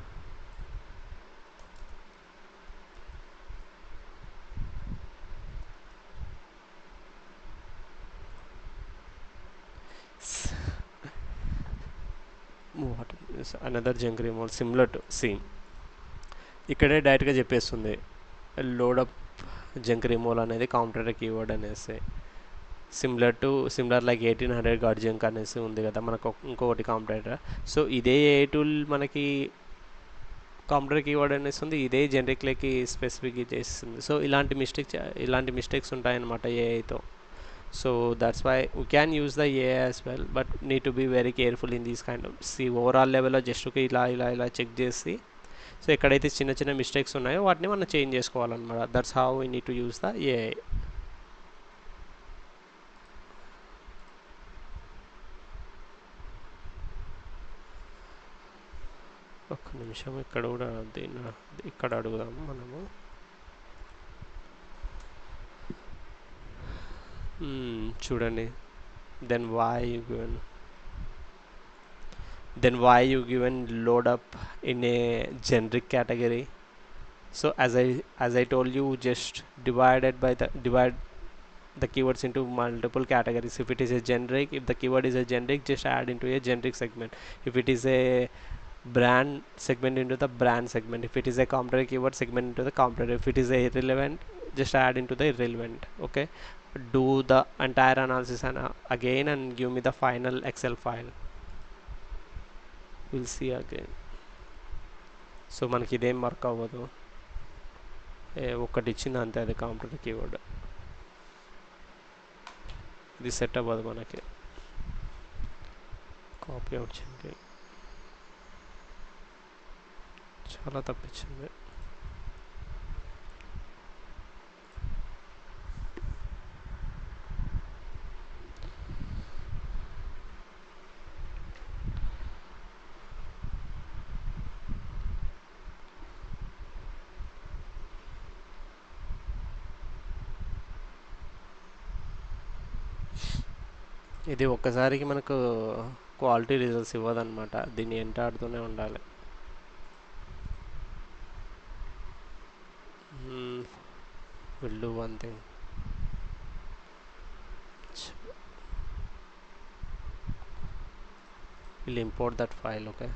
What is another junk removal similar to same? ఇక్కడే డైరెక్ట్గా చెప్పేస్తుంది లోడప్ జంక్ రిమూవల్ అనేది కాంపిటేటర్ కీవర్డ్ అనేసి సిమిలర్ లైక్ 1800 గాడ్ జంక్ అనేసి ఉంది కదా మనకు ఇంకొకటి కాంపిటేటర్. సో ఇదే ఏ టూల్ మనకి కాంపిటేటర్ కీవర్డ్ అనేసి ఉంది, ఇదే జనరిక్లకి స్పెసిఫిక్ చేస్తుంది. సో ఇలాంటి మిస్టేక్స్ ఉంటాయన్నమాట ఏఐతో. So that's why we can use the AI as well, but need to be very careful in these kind of overall లెవెల్లో జస్ట్ ఇలా చెక్ చేసి, సో ఎక్కడైతే చిన్న చిన్న మిస్టేక్స్ ఉన్నాయో వాటిని మనం చేంజ్ చేసుకోవాలన్నమాట. That's how we need to use the AI. ఒక్క నిమిషం ఇక్కడ కూడా ఇక్కడ అడుగుదాము మనము. చూడండి, then why you given load up in a generic category. So as I told you, just divide the keywords into multiple categories. If it is a generic, if the keyword is a generic, just add into a generic segment. If it is a brand segment, into the brand segment. If it is a competitor keyword, segment into the competitor. If it is a irrelevant, just add into the irrelevant. Okay, do the entire analysis and again and give me the final Excel file. We'll see again. So మనకి ఇదేం work అవ్వదు, ఒక్కటి ఇచ్చింది అంతే, అది competitor keyword. ఇది set అవ్వదు మనకి. కాపీ వచ్చింది, చాలా తప్పించింది. ఇది ఒక్కసారికి మనకు క్వాలిటీ రిజల్ట్స్ ఇవ్వదన్నమాట, దీన్ని ఎంటాడుతూనే ఉండాలి. Will do one thing, will import that file. Okay,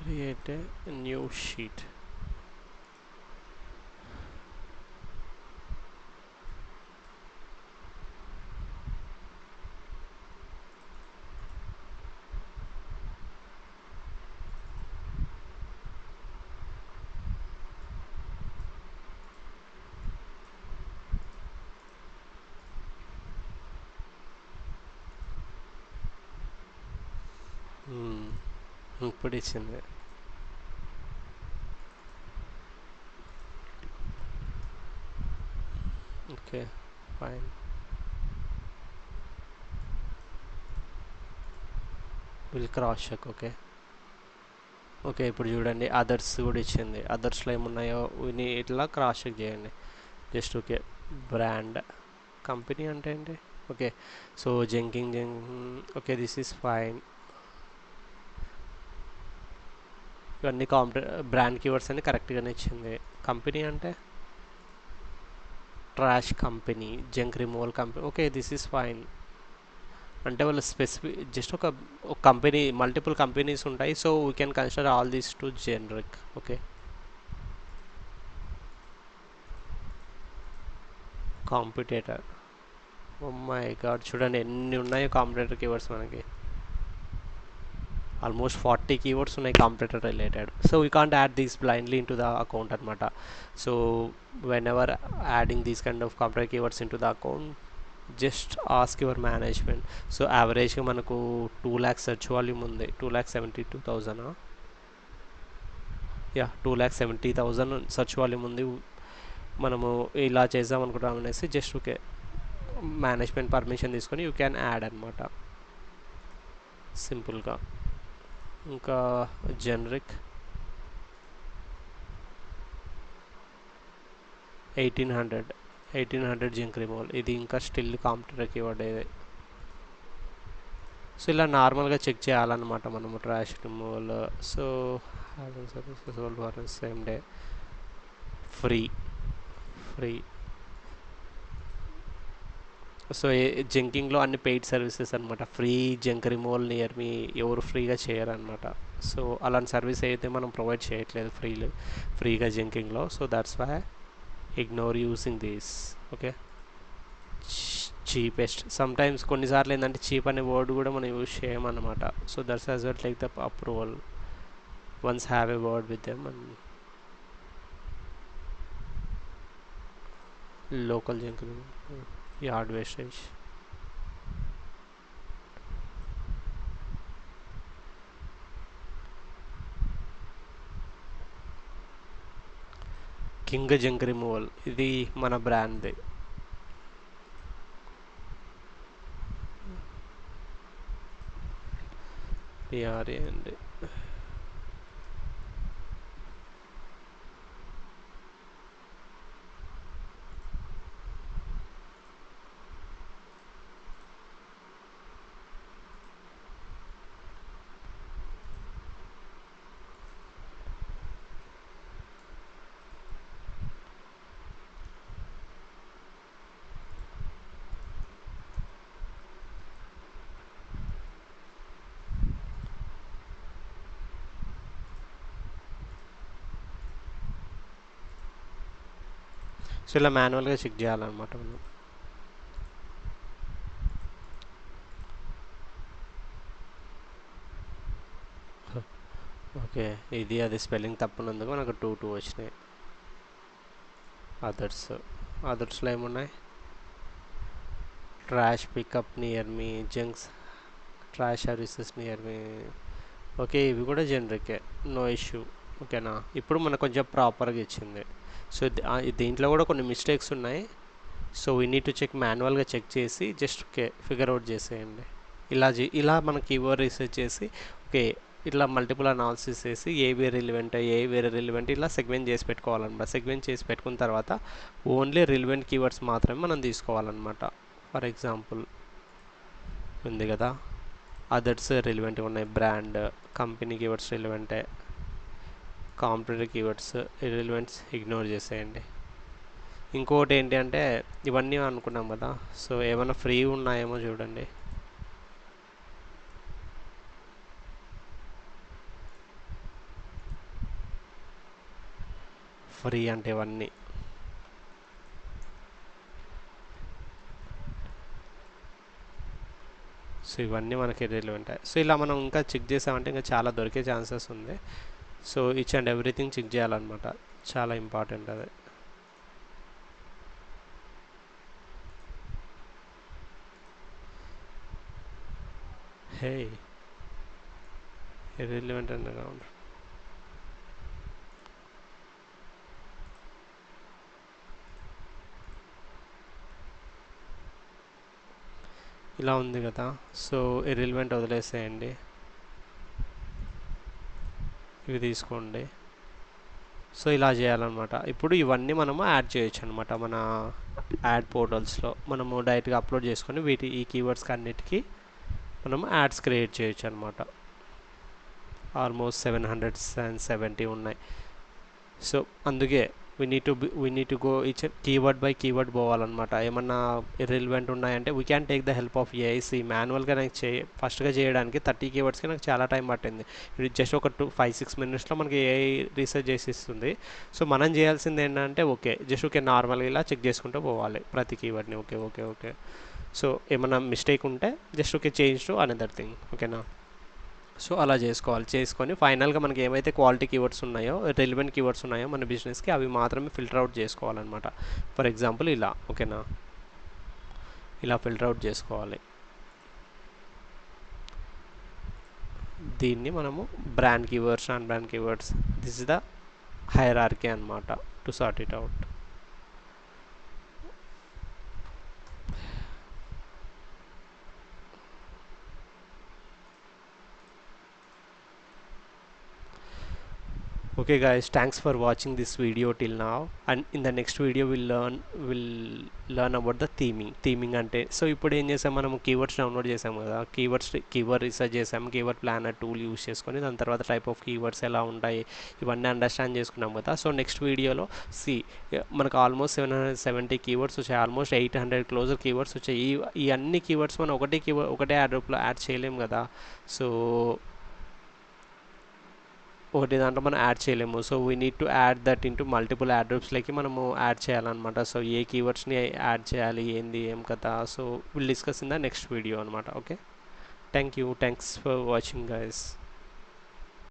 create a new sheet. ఇప్పుడు ఇచ్చింది. Okay fine. Will cross check. Okay okay, ఇప్పుడు చూడండి అదర్స్ కూడా ఇచ్చింది. అదర్స్లో ఏమున్నాయో ఇట్లా క్రాస్ చెక్ చేయండి జస్ట్. ఓకే, బ్రాండ్ కంపెనీ అంటే ఏంటి? Okay, so junking okay, this is fine. ఇవన్నీ బ్రాండ్ కీవర్డ్స్ అన్ని కరెక్ట్గానే ఇచ్చింది. కంపెనీ అంటే trash company, junk removal company. Okay, this is fine. అంటే వాళ్ళు స్పెసిఫిక్ జస్ట్ ఒక కంపెనీ, మల్టిపుల్ కంపెనీస్ ఉంటాయి. So we can consider all these to generic. Okay, competitor. Oh my God, చూడండి ఎన్ని ఉన్నాయో కాంపిటేటర్ కీవర్డ్స్ మనకి. ఆల్మోస్ట్ 40 keywords ఉన్నాయి competitor related. So we can't add these blindly into the account అనమాట. So whenever adding these kind of competitor keywords into the account, just ask your management. So యావరేజ్గా మనకు 2 lakhs search volume ఉంది, 2,72,000. Yeah 2,70,000 search volume ఉంది. మనము ఇలా చేద్దాం అనుకుంటాం అనేసి జస్ట్ ఓకే మేనేజ్మెంట్ పర్మిషన్ తీసుకొని యూ క్యాన్ యాడ్ అనమాట సింపుల్గా. ఇంకా జనరిక్ 1800 జింక్ రిమూవల్, ఇది ఇంకా స్టిల్ కాంప్యూటర్కి ఇవ్వడేది. సో ఇలా నార్మల్గా చెక్ చేయాలన్నమాట మనము trash removal. So services same day free free. So జంకింగ్లో అన్ని పెయిడ్ సర్వీసెస్ అనమాట. Free junk removal near me ఎవరు ఫ్రీగా చేయరనమాట. సో అలాంటి సర్వీస్ అయితే మనం ప్రొవైడ్ చేయట్లేదు ఫ్రీగా జంకింగ్లో. So that's why ignore using these. Okay, cheapest sometimes కొన్నిసార్లు ఏంటంటే చీప్ అనే వర్డ్ కూడా మనం యూజ్ చేయమన్నమాట. So that's as well take the approval once have a word with them. And local junkyard wastage. King junk removal, ఇది మన బ్రాండ్ది. PRA అండి. So ఇలా మాన్యువల్గా చెక్ చేయాలన్నమాట మనం. ఓకే, ఇది అది స్పెల్లింగ్ తప్పున్నందుకు మనకు 2 వచ్చినాయి. అదర్స్లో ఏమున్నాయి? Trash pickup near me, junks trash services near me. Okay, ఇవి కూడా జనరికే, నో ఇష్యూ. ఓకేనా, ఇప్పుడు మనకు కొంచెం ప్రాపర్గా ఇచ్చింది. సో దీంట్లో కూడా కొన్ని మిస్టేక్స్ ఉన్నాయి. So we need to check, మాన్యువల్గా చెక్ చేసి జస్ట్ ఓకే ఫిగర్ అవుట్ చేసేయండి. ఇలా మనకి కీవర్డ్ రీసెర్చ్ చేసి ఓకే ఇట్లా మల్టిపుల్ అనాలిసిస్ చేసి ఏ వేరే రిలివెంట్ ఇలా సెగ్మెంట్ చేసి పెట్టుకోవాలన్నమాట. సెగ్మెంట్ చేసి పెట్టుకున్న తర్వాత ఓన్లీ రిలివెంట్ కీవర్డ్స్ మాత్రమే మనం తీసుకోవాలన్నమాట. ఫర్ ఎగ్జాంపుల్ ఉంది కదా, అదర్స్ రిలివెంట్గా ఉన్నాయి, బ్రాండ్ కంపెనీ కీవర్డ్స్ రిలివెంటే, కాంపిటేటివ్ కీవర్డ్స్ రిలివెంట్స్ ఇగ్నోర్ చేసేయండి. ఇంకోటి ఏంటి అంటే ఇవన్నీ అనుకున్నాం కదా, సో ఏమైనా ఫ్రీ ఉన్నాయేమో చూడండి. ఫ్రీ అంటే ఇవన్నీ సో ఇవన్నీ మనకి రిలవెంట్. సో ఇలా మనం ఇంకా చెక్ చేసామంటే ఇంకా చాలా దొరికే ఛాన్సెస్ ఉంది. So each and everything check చేయాలన్నమాట, చాలా ఇంపార్టెంట్ అది. హే రిలవెంట్ అండ్ అకౌంట్ ఇలా ఉంది కదా. సో ఇర్రిలవెంట్ వదిలేసేయండి, ఇవి తీసుకోండి. సో ఇలా చేయాలన్నమాట. ఇప్పుడు ఇవన్నీ మనము యాడ్ చేయొచ్చు అనమాట మన యాడ్ పోర్టల్స్లో. మనము డైరెక్ట్గా అప్లోడ్ చేసుకొని ఈ కీవర్డ్స్కి అన్నిటికీ మనము యాడ్స్ క్రియేట్ చేయొచ్చు అనమాట. ఆల్మోస్ట్ 770 ఉన్నాయి. సో అందుకే we need to go each keyword by keyword పోవాలన్నమాట. ఏమన్నా ఇర్రిలవెంట్ ఉన్నాయంటే we can take the help of ఏఐసి. మాన్యువల్గా నాకు ఫస్ట్గా చేయడానికి 30 కీవర్డ్స్కి నాకు చాలా టైం పట్టింది. ఇది జస్ట్ ఒక 5-6 మినిట్స్లో మనకి ఏఐ రీసెర్చ్ చేసి ఇస్తుంది. సో మనం చేయాల్సింది ఏంటంటే ఓకే జస్ట్ ఓకే నార్మల్గా ఇలా చెక్ చేసుకుంటూ పోవాలి ప్రతి కీవర్డ్ని. ఓకే ఓకే ఓకే సో ఏమన్నా మిస్టేక్ ఉంటే just okay change to another thing. ఓకేనా, సో అలా చేసుకొని ఫైనల్గా మనకి ఏమైతే క్వాలిటీ కీవర్డ్స్ ఉన్నాయో, రిలవెంట్ కీవర్డ్స్ ఉన్నాయో మన బిజినెస్కి అవి మాత్రమే ఫిల్టర్ అవుట్ చేసుకోవాలన్నమాట. ఫర్ ఎగ్జాంపుల్ ఇలా. ఓకేనా, ఇలా ఫిల్టర్ అవుట్ చేసుకోవాలి. దీన్ని మనము brand keywords, non brand keywords, this is the hierarchy అనమాట to sort it out. Okay guys, thanks for watching this video till now, and in the next video we'll learn about the theming అంటే so ఇప్పుడు ఏం చేసాం, మనం keywords download చేసాం కదా, keyword research చేసాం, keyword planner tool use చేసుకొని దాని తర్వాత టైప్ ఆఫ్ కీవర్డ్స్ ఎలా ఉంటాయి ఇవన్నీ అండర్స్టాండ్ చేసుకున్నాం కదా. సో నెక్స్ట్ వీడియోలో మనకు ఆల్మోస్ట్ 770 కీవర్డ్స్ వచ్చాయి, ఆల్మోస్ట్ 800 క్లోజర్ కీవర్డ్స్ వచ్చాయి. ఈ అన్ని కీవర్డ్స్ మనం ఒకటే యాడ్రూప్లో యాడ్ చేయలేం కదా. సో ఒకటి దాంట్లో మనం యాడ్ చేయలేము. So we need to add that into multiple ad గ్రూప్స్లోకి మనము యాడ్ చేయాలన్నమాట. సో ఏ కీవర్డ్స్ని యాడ్ చేయాలి, ఏంది ఏం కదా, so will discuss in the next video అనమాట. Okay, thanks for watching guys.